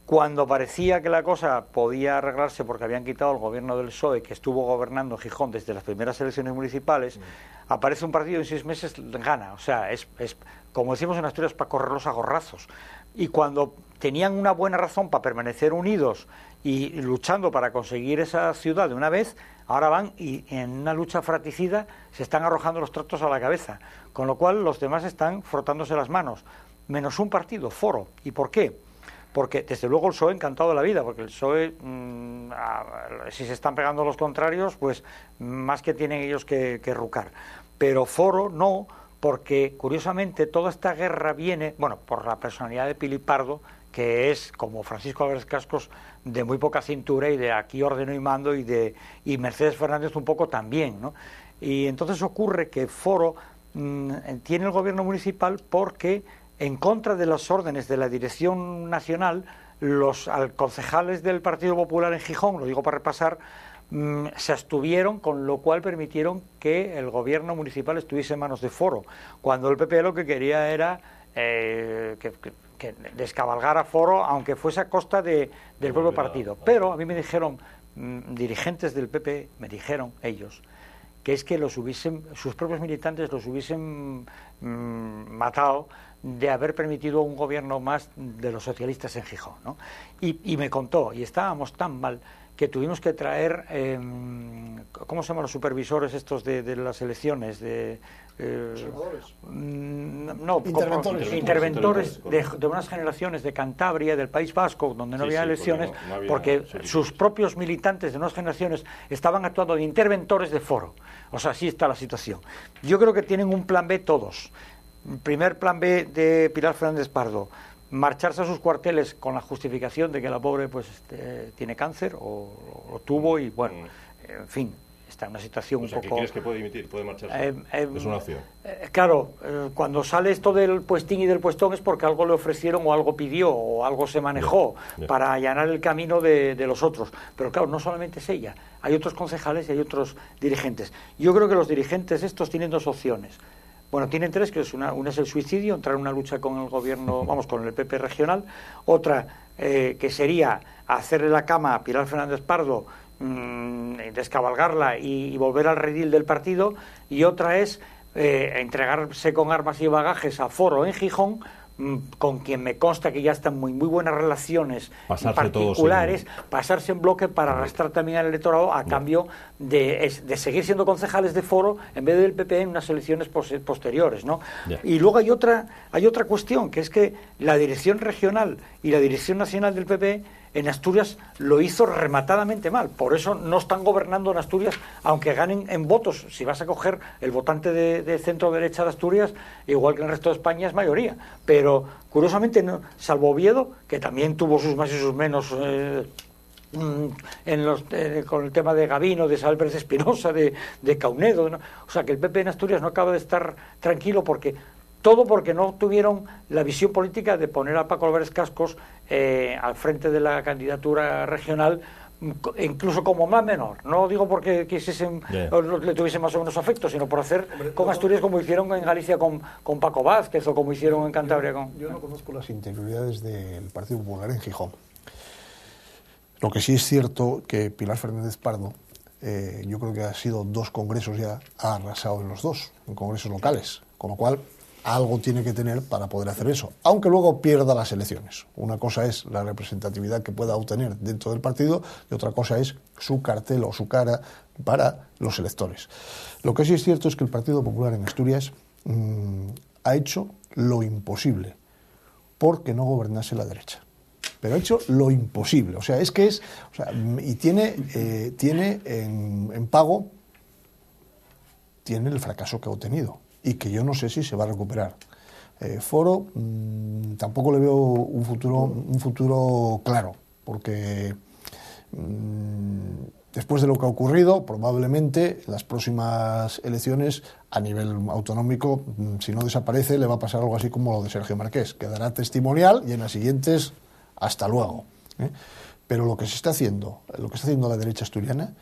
Cuando parecía que la cosa podía arreglarse porque habían quitado el gobierno del PSOE, que estuvo gobernando Gijón desde las primeras elecciones municipales, aparece un partido y en 6 meses gana. O sea, es como decimos en Asturias, para correrlos a gorrazos. Y cuando tenían una buena razón para permanecer unidos y luchando para conseguir esa ciudad de una vez, ahora van y en una lucha fratricida se están arrojando los trastos a la cabeza, con lo cual los demás están frotándose las manos, menos un partido, Foro. ¿Y por qué? Porque desde luego el PSOE encantado de la vida, porque el PSOE, si se están pegando los contrarios, pues más que tienen ellos que rucar. Pero Foro no, porque curiosamente toda esta guerra viene, bueno, por la personalidad de Pili Pardo, que es, como Francisco Álvarez Cascos, de muy poca cintura y de aquí ordeno y mando, y Mercedes Fernández un poco también, ¿no? Y entonces ocurre que Foro tiene el gobierno municipal porque, en contra de las órdenes de la dirección nacional, los concejales del Partido Popular en Gijón, lo digo para repasar, se abstuvieron, con lo cual permitieron que el gobierno municipal estuviese en manos de Foro, cuando el PP lo que quería era que descabalgar a Foro, aunque fuese a costa del propio partido. Pero a mí me dijeron, dirigentes del PP, me dijeron ellos, que es que sus propios militantes los hubiesen matado de haber permitido un gobierno más de los socialistas en Gijón, ¿no? Y me contó, y estábamos tan mal, que tuvimos que traer, ¿cómo se llaman los supervisores estos de las elecciones? Interventores de unas generaciones de Cantabria, del País Vasco, donde no había elecciones, porque sus propios militantes de unas generaciones estaban actuando de interventores de Foro. O sea, así está la situación. Yo creo que tienen un plan B todos. Primer plan B de Pilar Fernández Pardo: marcharse a sus cuarteles con la justificación de que la pobre pues tiene cáncer o lo tuvo y bueno, en fin, está en una situación un poco... ¿Qué crees que puede dimitir? ¿Puede marcharse? Es una opción. Claro, cuando sale esto del puestín y del puestón es porque algo le ofrecieron o algo pidió o algo se manejó para allanar el camino de los otros. Pero claro, no solamente es ella, hay otros concejales y hay otros dirigentes. Yo creo que los dirigentes estos tienen 2 opciones. Bueno, tienen 3, que es una es el suicidio, entrar en una lucha con el gobierno, vamos, con el PP regional. Otra, que sería hacerle la cama a Pilar Fernández Pardo, descabalgarla y volver al redil del partido. Y otra es entregarse con armas y bagajes a Foro en Gijón, con quien me consta que ya están muy buenas relaciones particulares, pasarse en bloque para arrastrar también al electorado a cambio de seguir siendo concejales de Foro en vez del PP en unas elecciones posteriores, ¿no? Y luego hay otra cuestión, que es que la dirección regional y la dirección nacional del PP en Asturias lo hizo rematadamente mal. Por eso no están gobernando en Asturias, aunque ganen en votos. Si vas a coger el votante de centro-derecha de Asturias, igual que en el resto de España, es mayoría. Pero, curiosamente, no, salvo Oviedo, que también tuvo sus más y sus menos... con el tema de Gavino, de Isabel Pérez Espinosa, de Caunedo, ¿no? O sea que el PP en Asturias no acaba de estar tranquilo porque no tuvieron la visión política de poner a Paco Álvarez Cascos al frente de la candidatura regional, incluso como más menor. No digo porque quisiesen le tuviesen más o menos afecto, sino por hacer con Asturias como hicieron en Galicia con Paco Vázquez o como hicieron en Cantabria con... Yo no conozco las interioridades del Partido Popular en Gijón. Lo que sí es cierto que Pilar Fernández Pardo, yo creo que ha sido 2 congresos ya, ha arrasado en los 2, en congresos locales, con lo cual algo tiene que tener para poder hacer eso, aunque luego pierda las elecciones. Una cosa es la representatividad que pueda obtener dentro del partido y otra cosa es su cartel o su cara para los electores. Lo que sí es cierto es que el Partido Popular en Asturias ha hecho lo imposible porque no gobernase la derecha. Pero ha hecho lo imposible, y tiene en pago tiene el fracaso que ha obtenido y que yo no sé si se va a recuperar. Foro tampoco le veo un futuro claro, porque después de lo que ha ocurrido, probablemente en las próximas elecciones a nivel autonómico, si no desaparece, le va a pasar algo así como lo de Sergio Marqués, quedará testimonial y en las siguientes hasta luego. Pero lo que se está haciendo, la derecha asturiana,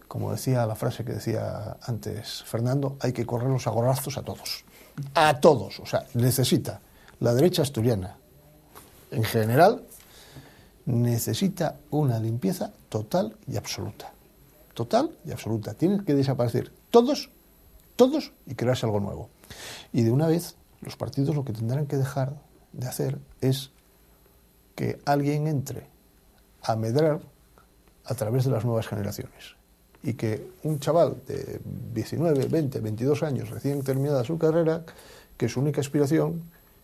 como decía la frase que decía antes Fernando, hay que correrlos a gorrazos a todos. A todos. O sea, necesita la derecha asturiana, en general, necesita una limpieza total y absoluta. Total y absoluta. Tienen que desaparecer todos, y crearse algo nuevo. Y de una vez, los partidos lo que tendrán que dejar de hacer es que alguien entre a medrar a través de las nuevas generaciones y que un chaval de 19, 20, 22 años recién terminada su carrera, que su única aspiración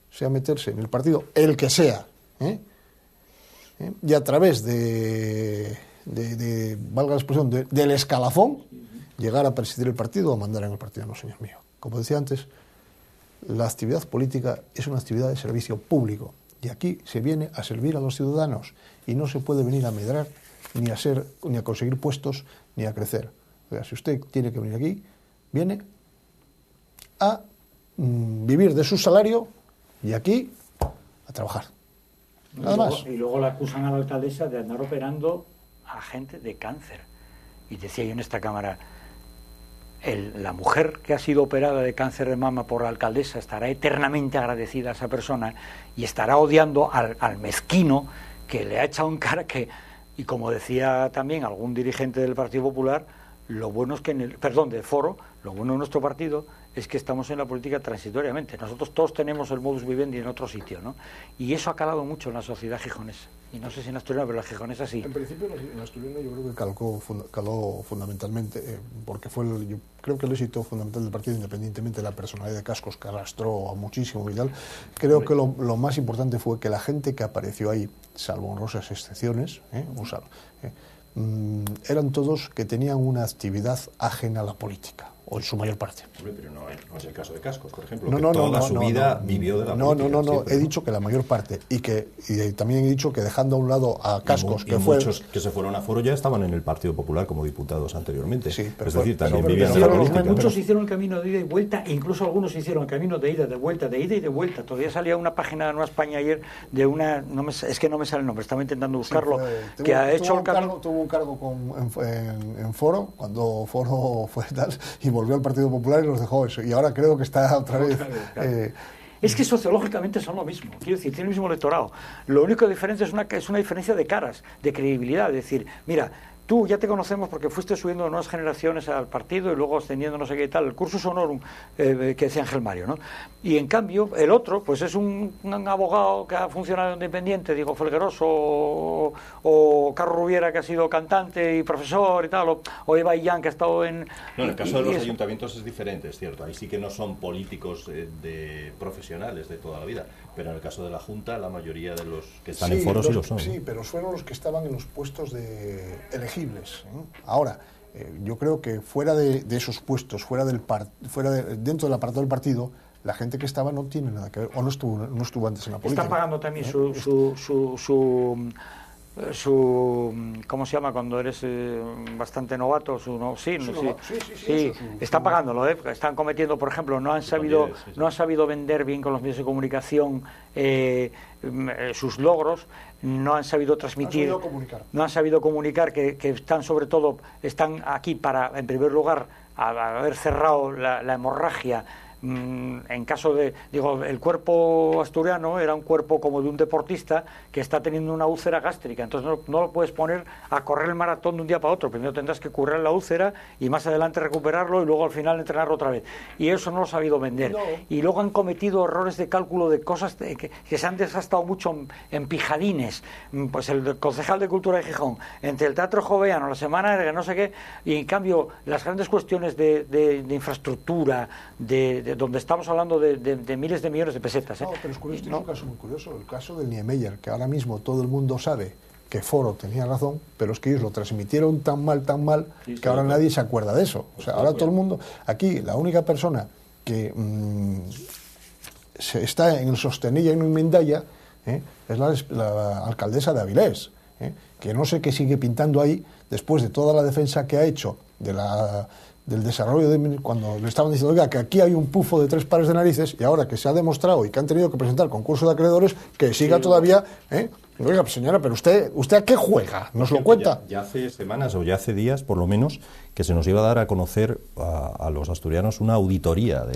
sea meterse en el partido, el que sea, y a través valga la expresión, del escalafón, llegar a presidir el partido o mandar en el partido. No, señor mío. Como decía antes, la actividad política es una actividad de servicio público. Y aquí se viene a servir a los ciudadanos y no se puede venir a medrar ni a conseguir puestos ni a crecer. O sea, si usted tiene que venir aquí, viene a vivir de su salario y aquí a trabajar. Nada más. Y luego la acusan a la alcaldesa de andar operando a gente de cáncer. Y decía yo en esta cámara, la mujer que ha sido operada de cáncer de mama por la alcaldesa estará eternamente agradecida a esa persona y estará odiando al mezquino que le ha echado en cara que, y como decía también algún dirigente del Partido Popular, lo bueno es que del Foro, lo bueno de nuestro partido es que estamos en la política transitoriamente. Nosotros todos tenemos el modus vivendi en otro sitio, ¿no? Y eso ha calado mucho en la sociedad gijonesa. Y no sé si en Asturias, pero la gijonesa sí. En principio, en Asturias yo creo que caló fundamentalmente, porque yo creo que el éxito fundamental del partido, independientemente de la personalidad de Cascos, que arrastró a muchísimo y tal, creo que lo más importante fue que la gente que apareció ahí, salvo honrosas excepciones, eran todos que tenían una actividad ajena a la política, o en su mayor parte. Hombre, pero no es el caso de Cascos, por ejemplo, toda su vida vivió de la política. No, he dicho que la mayor parte, y también he dicho que dejando a un lado a Cascos, que muchos que se fueron a Foro ya estaban en el Partido Popular como diputados anteriormente. Sí, pero es decir, también vivían de la política. Muchos hicieron el camino de ida y vuelta, e incluso algunos hicieron el camino de ida y de vuelta. Todavía salía una página de Nueva España ayer de una, es que no me sale el nombre, estaba intentando buscarlo, que ha hecho el camino. Tuvo un cargo en Foro, cuando Foro fue tal, y volvió al Partido Popular y los dejó eso. Y ahora creo que está otra vez... Claro. Es que sociológicamente son lo mismo, quiero decir, tiene el mismo electorado. Lo único diferente es una diferencia de caras, de credibilidad. Es decir, mira, tú ya te conocemos porque fuiste subiendo nuevas generaciones al partido y luego ascendiendo no sé qué tal, el cursus honorum que decía Ángel Mario, ¿no? Y en cambio, el otro, pues es un abogado que ha funcionado independiente, digo, Felgueroso, o Carlos Rubiera, que ha sido cantante y profesor y tal, o Eva Illán, que ha estado en... No, en el caso de los ayuntamientos es diferente, es cierto. Ahí sí que no son políticos profesionales de toda la vida. Pero en el caso de la Junta, la mayoría de los que están en foros sí lo son. Sí, pero fueron los que estaban en los puestos elegibles. Ahora, yo creo que fuera de esos puestos, dentro del aparato del partido, la gente que estaba no tiene nada que ver, o no estuvo antes en la política. Están pagando también ¿cómo se llama cuando eres bastante novato? Sí, están pagándolo, están cometiendo, por ejemplo, no han sabido vender bien con los medios de comunicación sus logros, no han sabido transmitir, no han sabido comunicar que están aquí para, en primer lugar, haber cerrado la hemorragia. En caso de, el cuerpo asturiano era un cuerpo como de un deportista que está teniendo una úlcera gástrica, entonces no lo puedes poner a correr el maratón de un día para otro, primero tendrás que curar la úlcera y más adelante recuperarlo y luego al final entrenarlo otra vez, y eso no lo ha sabido vender, y luego han cometido errores de cálculo de cosas que se han desgastado mucho en pijadines, pues el concejal de Cultura de Gijón, entre el Teatro Joveano, la Semana de no sé qué, y en cambio las grandes cuestiones de infraestructura, donde estamos hablando de miles de millones de pesetas. No, pero es curioso, es un caso muy curioso, el caso del Niemeyer, que ahora mismo todo el mundo sabe que Foro tenía razón, pero es que ellos lo transmitieron tan mal, que ahora nadie se acuerda de eso. O sea, ahora todo el mundo, aquí la única persona que está en el Sostenilla y en Mendalla es la alcaldesa de Avilés, que no sé qué sigue pintando ahí después de toda la defensa que ha hecho del desarrollo cuando le estaban diciendo, oiga, que aquí hay un pufo de 3 pares de narices, y ahora que se ha demostrado y que han tenido que presentar concurso de acreedores, que siga todavía, oiga, señora, pero usted ¿a qué juega? ¿Nos lo cuenta? Ya hace semanas o ya hace días, por lo menos, que se nos iba a dar a conocer a los asturianos una auditoría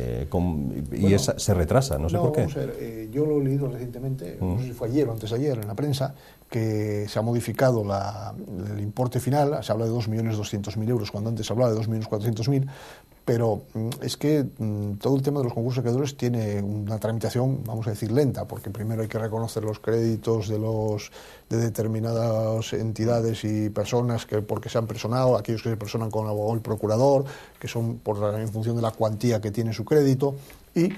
esa se retrasa, no sé por qué. Vamos a ver, yo lo he leído recientemente, no sé si fue ayer o antes de ayer en la prensa, que se ha modificado el importe final, se habla de 2.200.000 euros, cuando antes se hablaba de 2.400.000, pero es que todo el tema de los concursos de acreedores tiene una tramitación, vamos a decir, lenta, porque primero hay que reconocer los créditos de determinadas entidades y personas porque se han personado, aquellos que se personan con el abogado y procurador, que son en función de la cuantía que tiene su crédito, y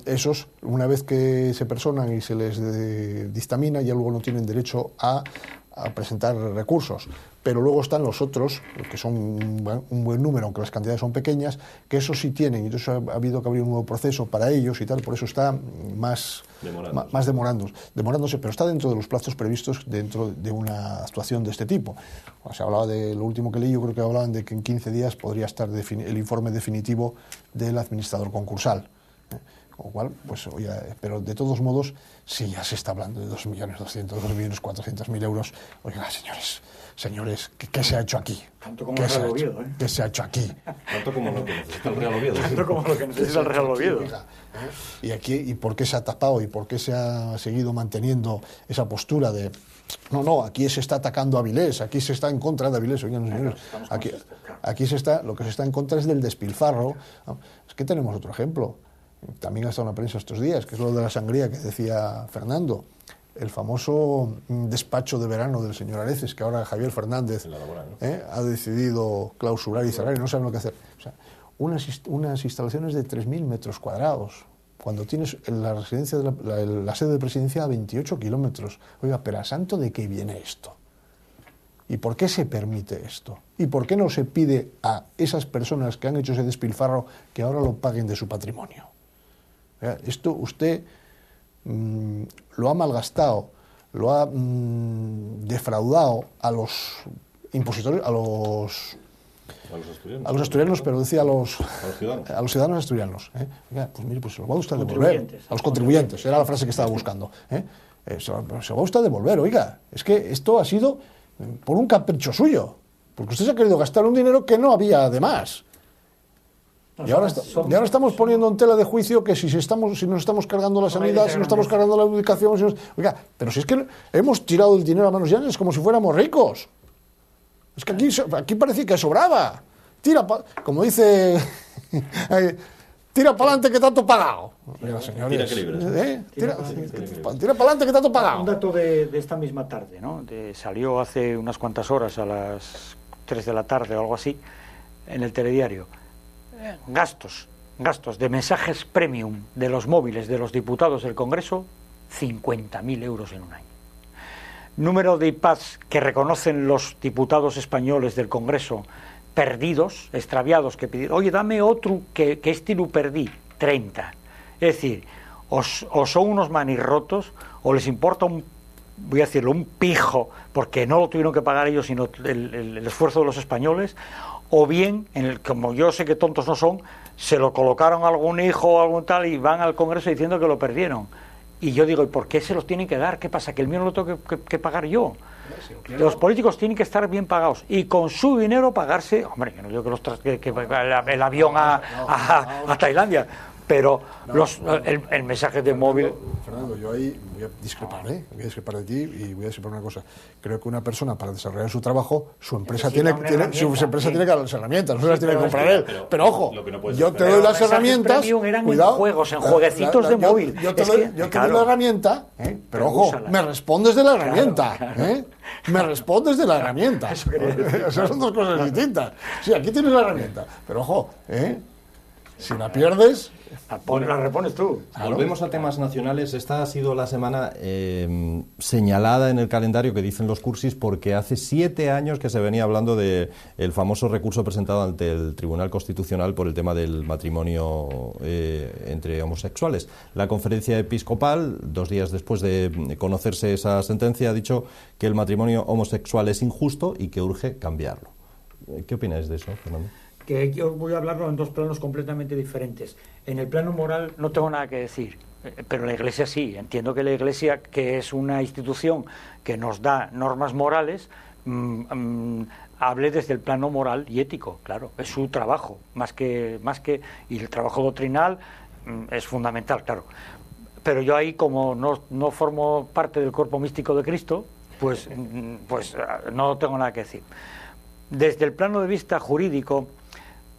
esos, una vez que se personan y se les dictamina, ya luego no tienen derecho a presentar recursos. Pero luego están los otros, que son un buen número, aunque las cantidades son pequeñas, que eso sí tienen, y entonces ha habido que abrir un nuevo proceso para ellos y tal, por eso está más demorándose, pero está dentro de los plazos previstos dentro de una actuación de este tipo. Se hablaba de lo último que leí, yo creo que hablaban de que en 15 días podría estar el informe definitivo del administrador concursal. Con lo cual, pues, oye, pero de todos modos, si ya se está hablando de 2.200.000, 2.400.000 euros, oiga, señores, ¿qué se ha hecho aquí? Tanto como el Real Oviedo, ¿Qué se ha hecho aquí? Tanto como lo que necesita el Real Oviedo. Tanto como lo que necesita el Real Oviedo. ¿Y por qué se ha tapado y por qué se ha seguido manteniendo esa postura de no, aquí se está atacando a Avilés, aquí se está en contra de Avilés? Oigan, señores, aquí lo que se está en contra es del despilfarro. Es que tenemos otro ejemplo. También ha estado en la prensa estos días, que es lo de la sangría que decía Fernando, el famoso despacho de verano del señor Areces, que ahora Javier Fernández ha decidido clausurar y cerrar y no saben lo que hacer. O sea, unas instalaciones de 3.000 metros cuadrados, cuando tienes la residencia la sede de presidencia a 28 kilómetros. Oiga, pero ¿a santo de qué viene esto? ¿Y por qué se permite esto? ¿Y por qué no se pide a esas personas que han hecho ese despilfarro que ahora lo paguen de su patrimonio? Esto usted lo ha malgastado, lo ha defraudado a los impositores, a los asturianos, pero decía a los ciudadanos asturianos. Pues mire, pues se lo va usted a devolver. A los contribuyentes, era la frase que estaba buscando. Se lo va usted a devolver, oiga. Es que esto ha sido por un capricho suyo, porque usted se ha querido gastar un dinero que no había además. Y ahora estamos poniendo en tela de juicio que si nos estamos cargando la sanidad, si nos estamos cargando la educación, oiga, pero si es que hemos tirado el dinero a manos llenas como si fuéramos ricos. Es que aquí parece que sobraba. Como dice, tira para adelante que tanto pagado. Oiga, señores, tira para adelante que tanto pagado. Un dato de esta misma tarde, ¿no? Salió hace unas cuantas horas, a las 3 de la tarde o algo así, en el telediario. Gastos de mensajes premium de los móviles de los diputados del Congreso, 50.000 euros en un año. Número de iPads que reconocen los diputados españoles del Congreso perdidos, extraviados, que pidieron, oye, dame otro que este lo perdí, 30. Es decir, o son unos manirrotos, o les importa voy a decirlo, un pijo, porque no lo tuvieron que pagar ellos, sino el esfuerzo de los españoles, o bien, como yo sé que tontos no son, se lo colocaron a algún hijo o algún tal y van al Congreso diciendo que lo perdieron. Y yo digo, ¿y por qué se los tienen que dar? ¿Qué pasa? ¿Que el mío no lo tengo que pagar yo? Los políticos tienen que estar bien pagados y con su dinero pagarse, hombre, yo no digo que el avión a Tailandia, pero el mensaje de móvil... Fernando, yo ahí voy a discrepar, voy a discrepar de ti y voy a decir una cosa. Creo que una persona, para desarrollar su trabajo, su empresa tiene que dar las herramientas, no se las tiene que comprar él. Pero ojo, yo te doy las herramientas, cuidado, juegos, en jueguecitos de móvil. Yo te doy la herramienta, pero ojo, me respondes de la herramienta, me respondes de la herramienta. Esas son dos cosas distintas. Sí, aquí tienes la herramienta, pero ojo, si la pierdes... La repones tú. Volvemos a temas nacionales. Esta ha sido la semana señalada en el calendario que dicen los cursis porque hace 7 años que se venía hablando del famoso recurso presentado ante el Tribunal Constitucional por el tema del matrimonio entre homosexuales. La conferencia episcopal, 2 días después de conocerse esa sentencia, ha dicho que el matrimonio homosexual es injusto y que urge cambiarlo. ¿Qué opináis de eso, Fernando? Que yo voy a hablarlo en 2 planos completamente diferentes. En el plano moral no tengo nada que decir, pero la Iglesia sí. Entiendo que la Iglesia, que es una institución que nos da normas morales, hable desde el plano moral y ético, claro. Es su trabajo, más que y el trabajo doctrinal es fundamental, claro. Pero yo ahí, como no formo parte del cuerpo místico de Cristo, pues no tengo nada que decir. Desde el plano de vista jurídico,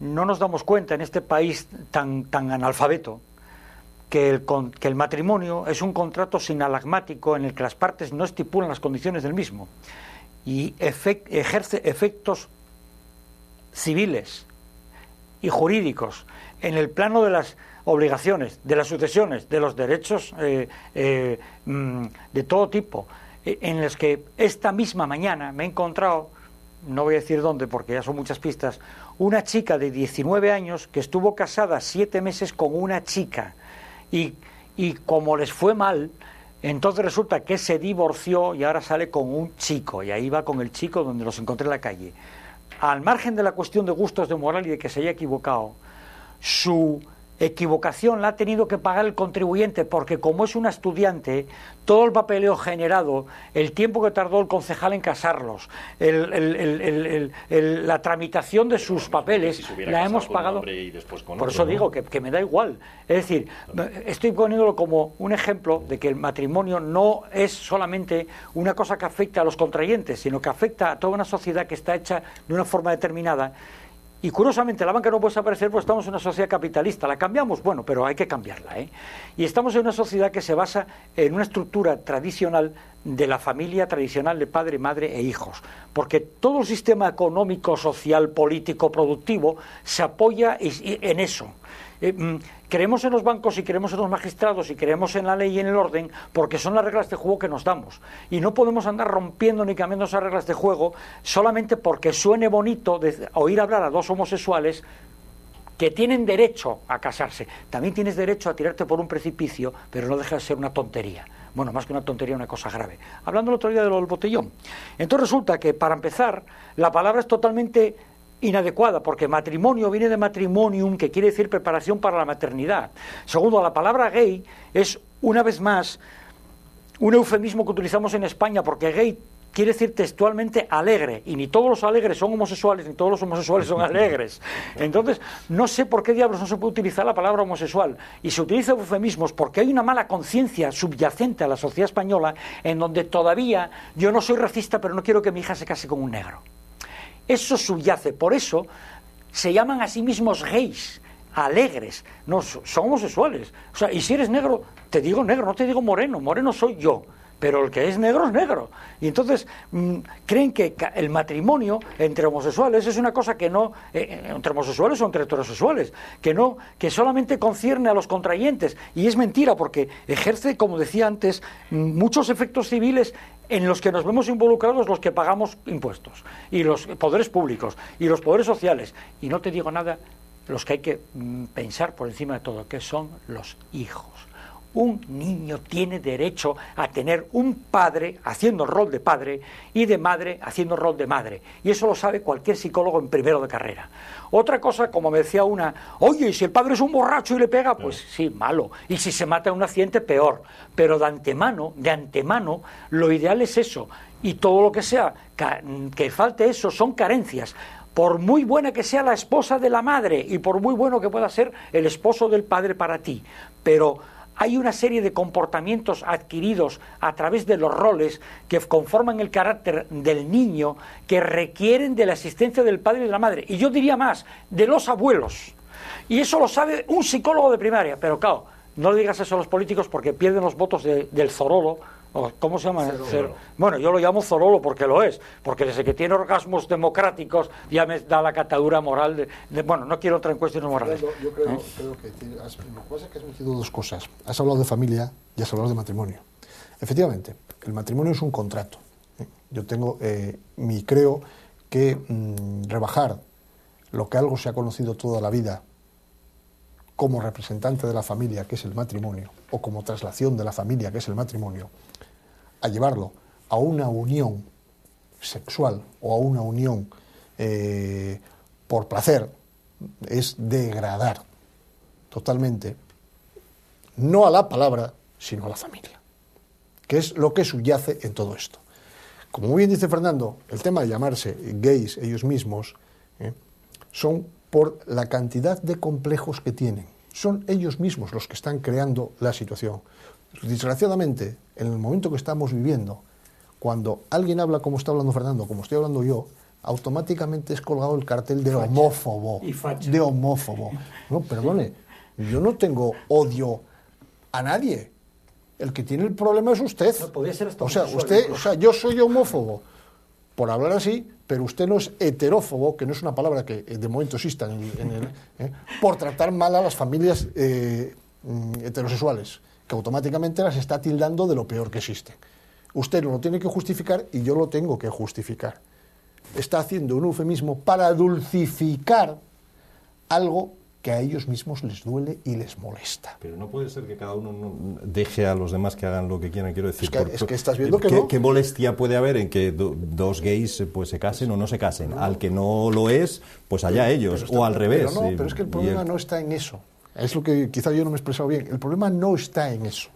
no nos damos cuenta en este país tan analfabeto que el matrimonio es un contrato sinalagmático en el que las partes no estipulan las condiciones del mismo y ejerce efectos civiles y jurídicos en el plano de las obligaciones, de las sucesiones, de los derechos de todo tipo, en los que esta misma mañana me he encontrado, no voy a decir dónde porque ya son muchas pistas, una chica de 19 años que estuvo casada 7 meses con una chica y como les fue mal, entonces resulta que se divorció y ahora sale con un chico y ahí va con el chico donde los encontré en la calle. Al margen de la cuestión de gustos de moral y de que se haya equivocado, su equivocación la ha tenido que pagar el contribuyente porque como es una estudiante, todo el papeleo generado, el tiempo que tardó el concejal en casarlos, la tramitación de sus papeles, la hemos pagado. Por eso digo que me da igual. Es decir, estoy poniéndolo como un ejemplo de que el matrimonio no es solamente una cosa que afecta a los contrayentes, sino que afecta a toda una sociedad que está hecha de una forma determinada. Y curiosamente la banca no puede desaparecer porque estamos en una sociedad capitalista. ¿La cambiamos? Bueno, pero hay que cambiarla, Y estamos en una sociedad que se basa en una estructura tradicional de la familia tradicional de padre, madre e hijos. Porque todo el sistema económico, social, político, productivo se apoya en eso. Creemos en los bancos y creemos en los magistrados y creemos en la ley y en el orden porque son las reglas de juego que nos damos y no podemos andar rompiendo ni cambiando esas reglas de juego solamente porque suene bonito oír hablar a 2 homosexuales que tienen derecho a casarse. También tienes derecho a tirarte por un precipicio, pero no deja de ser una tontería. Bueno, más que una tontería, una cosa grave. Hablando el otro día de lo del botellón. Entonces resulta que, para empezar, la palabra es totalmente inadecuada, porque matrimonio viene de matrimonium, que quiere decir preparación para la maternidad. Segundo, la palabra gay es, una vez más, un eufemismo que utilizamos en España, porque gay quiere decir textualmente alegre, y ni todos los alegres son homosexuales, ni todos los homosexuales son alegres. Entonces, no sé por qué diablos no se puede utilizar la palabra homosexual, y se utiliza eufemismos porque hay una mala conciencia subyacente a la sociedad española, en donde todavía, yo no soy racista, pero no quiero que mi hija se case con un negro. Eso subyace, por eso se llaman a sí mismos gays, alegres, no, son homosexuales. O sea, y si eres negro, te digo negro, no te digo moreno, moreno soy yo. pero el que es negro. Y entonces creen que el matrimonio entre homosexuales es una cosa que no, entre homosexuales o entre heterosexuales, que solamente concierne a los contrayentes. Y es mentira, porque ejerce, como decía antes, muchos efectos civiles en los que nos vemos involucrados los que pagamos impuestos, y los poderes públicos, y los poderes sociales. Y no te digo nada, los que hay que pensar por encima de todo, que son los hijos. Un niño tiene derecho a tener un padre haciendo el rol de padre y de madre haciendo el rol de madre. Y eso lo sabe cualquier psicólogo en primero de carrera. Otra cosa, como me decía una, oye, ¿y si el padre es un borracho y le pega? Pues sí, malo. Y si se mata en un accidente, peor. Pero de antemano, lo ideal es eso. Y todo lo que sea que falte eso son carencias. Por muy buena que sea la esposa de la madre y por muy bueno que pueda ser el esposo del padre para ti. Pero hay una serie de comportamientos adquiridos a través de los roles que conforman el carácter del niño, que requieren de la asistencia del padre y de la madre. Y yo diría más, de los abuelos. Y eso lo sabe un psicólogo de primaria. Pero claro, no le digas eso a los políticos porque pierden los votos del Zorolo. ¿Cómo se llama? Bueno, yo lo llamo Zorolo porque lo es, porque desde que tiene orgasmos democráticos ya me da la catadura moral bueno, no quiero entrar en cuestiones morales. Yo creo que lo que pasa es que has metido dos cosas. Has hablado de familia y has hablado de matrimonio. Efectivamente, el matrimonio es un contrato. Yo creo que rebajar lo que algo se ha conocido toda la vida como representante de la familia, que es el matrimonio, o como traslación de la familia, que es el matrimonio, a llevarlo a una unión sexual o a una unión por placer, es degradar totalmente, no a la palabra, sino a la familia, que es lo que subyace en todo esto. Como muy bien dice Fernando, el tema de llamarse gays ellos mismos son por la cantidad de complejos que tienen. Son ellos mismos los que están creando la situación. Desgraciadamente, en el momento que estamos viviendo, cuando alguien habla como está hablando Fernando, como estoy hablando yo, automáticamente es colgado el cartel de homófobo. De homófobo. No, perdone, yo no tengo odio a nadie. El que tiene el problema es usted. No, podría ser hasta yo soy homófobo por hablar así, pero usted no es heterófobo, que no es una palabra que de momento exista por tratar mal a las familias heterosexuales, que automáticamente las está tildando de lo peor que existe. Usted no lo tiene que justificar y yo lo tengo que justificar. Está haciendo un eufemismo para dulcificar algo que a ellos mismos les duele y les molesta. Pero no puede ser que cada uno no deje a los demás que hagan lo que quieran, quiero decir. Es que estás viendo que no. ¿Qué molestia puede haber en que dos gays pues se casen o no se casen? No. Al que no lo es, pues allá ellos, o al revés. Pero es que el problema no está en eso. Es lo que quizá yo no me he expresado bien. El problema no está en eso.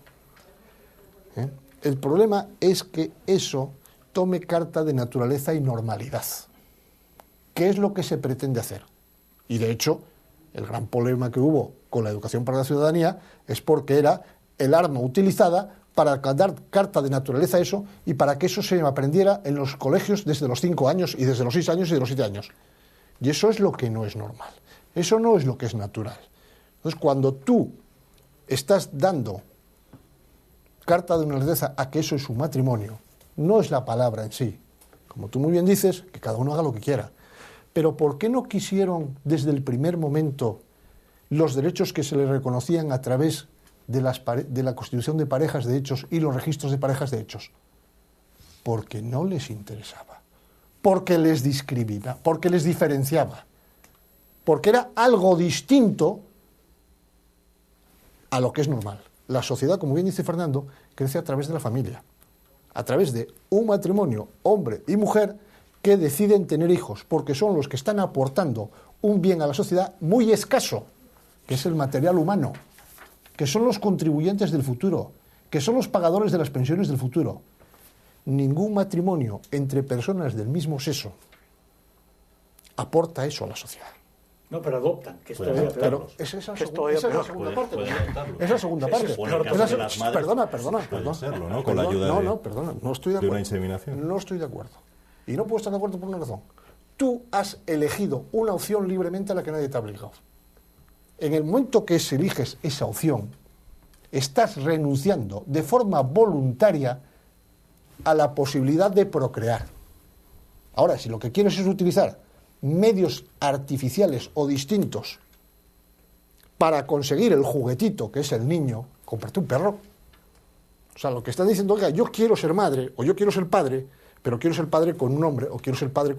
El problema es que eso tome carta de naturaleza y normalidad. ¿Qué es lo que se pretende hacer? Y de hecho, el gran problema que hubo con la educación para la ciudadanía es porque era el arma utilizada para dar carta de naturaleza a eso y para que eso se aprendiera en los colegios desde los 5 años y desde los 6 años y de los 7 años. Y eso es lo que no es normal. Eso no es lo que es natural. Entonces, cuando tú estás dando carta de naturaleza a que eso es un matrimonio, no es la palabra en sí. Como tú muy bien dices, que cada uno haga lo que quiera. Pero ¿por qué no quisieron desde el primer momento los derechos que se les reconocían a través de la constitución de parejas de hechos y los registros de parejas de hechos? Porque no les interesaba, porque les discriminaba, porque les diferenciaba, porque era algo distinto a lo que es normal. La sociedad, como bien dice Fernando, crece a través de la familia, a través de un matrimonio, hombre y mujer, que deciden tener hijos, porque son los que están aportando un bien a la sociedad muy escaso, que es el material humano, que son los contribuyentes del futuro, que son los pagadores de las pensiones del futuro. Ningún matrimonio entre personas del mismo sexo aporta eso a la sociedad. No, pero adoptan, que es todavía peor. Pero esa es la segunda parte. Es la segunda parte. Perdona. Puede serlo, ¿no? Con la ayuda no estoy de acuerdo. De una inseminación. No estoy de acuerdo. Y no puedo estar de acuerdo por una razón. Tú has elegido una opción libremente a la que nadie te ha obligado. En el momento que eliges esa opción, estás renunciando de forma voluntaria a la posibilidad de procrear. Ahora, si lo que quieres es utilizar medios artificiales o distintos para conseguir el juguetito que es el niño, cómprate un perro. O sea, lo que están diciendo, oiga, yo quiero ser madre o yo quiero ser padre, pero quiero ser padre con un hombre o quiero ser padre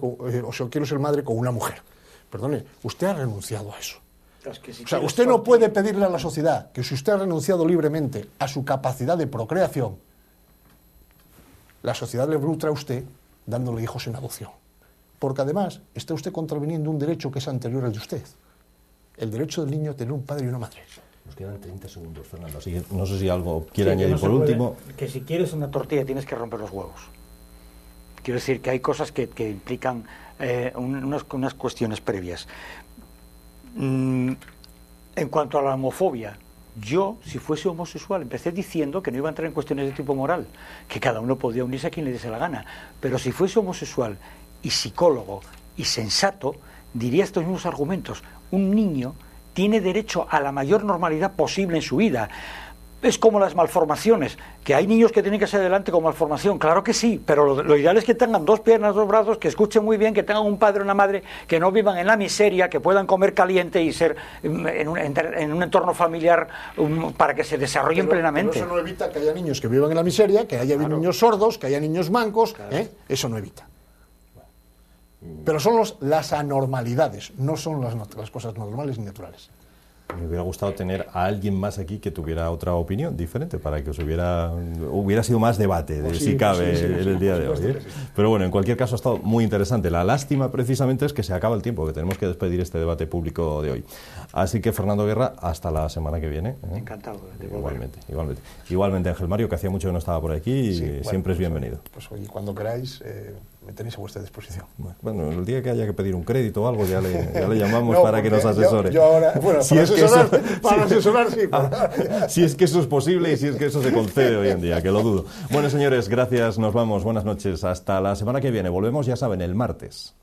quiero ser madre con una mujer. Perdone, usted ha renunciado a eso. Es que si o sea, usted no puede pedirle a la sociedad que si usted ha renunciado libremente a su capacidad de procreación, la sociedad le nutra a usted dándole hijos en adopción. Porque además está usted contraviniendo un derecho que es anterior al de usted. El derecho del niño a tener un padre y una madre. Nos quedan 30 segundos, Fernando. Así que no sé si algo quiere añadir no por último. Que si quieres una tortilla tienes que romper los huevos. Quiero decir que hay cosas que implican unas cuestiones previas. En cuanto a la homofobia, yo, si fuese homosexual, empecé diciendo que no iba a entrar en cuestiones de tipo moral, que cada uno podía unirse a quien le diese la gana. Pero si fuese homosexual y psicólogo y sensato, diría estos mismos argumentos. Un niño tiene derecho a la mayor normalidad posible en su vida. Es como las malformaciones, que hay niños que tienen que ser adelante con malformación, claro que sí, pero lo ideal es que tengan 2 piernas, 2 brazos, que escuchen muy bien, que tengan un padre o una madre, que no vivan en la miseria, que puedan comer caliente y ser en un entorno familiar para que se desarrollen plenamente. Pero eso no evita que haya niños que vivan en la miseria, que haya niños sordos, que haya niños mancos, eso no evita. Pero son las anormalidades, no son las cosas normales ni naturales. Me hubiera gustado tener a alguien más aquí que tuviera otra opinión diferente para que hubiera sido más debate, si cabe, en el día de hoy. Pero bueno, en cualquier caso ha estado muy interesante. La lástima precisamente es que se acaba el tiempo, que tenemos que despedir este debate público de hoy. Así que, Fernando Guerra, hasta la semana que viene. Encantado de volver. Igualmente, Ángel Mario, que hacía mucho que no estaba por aquí y siempre es bienvenido. Pues oye, cuando queráis, me tenéis a vuestra disposición. Bueno, el día que haya que pedir un crédito o algo, ya le llamamos para que nos asesore. Yo ahora, bueno, si para asesorar, sí. Si es que eso es posible y si es que eso se concede hoy en día, que lo dudo. Bueno, señores, gracias, nos vamos, buenas noches, hasta la semana que viene. Volvemos, ya saben, el martes.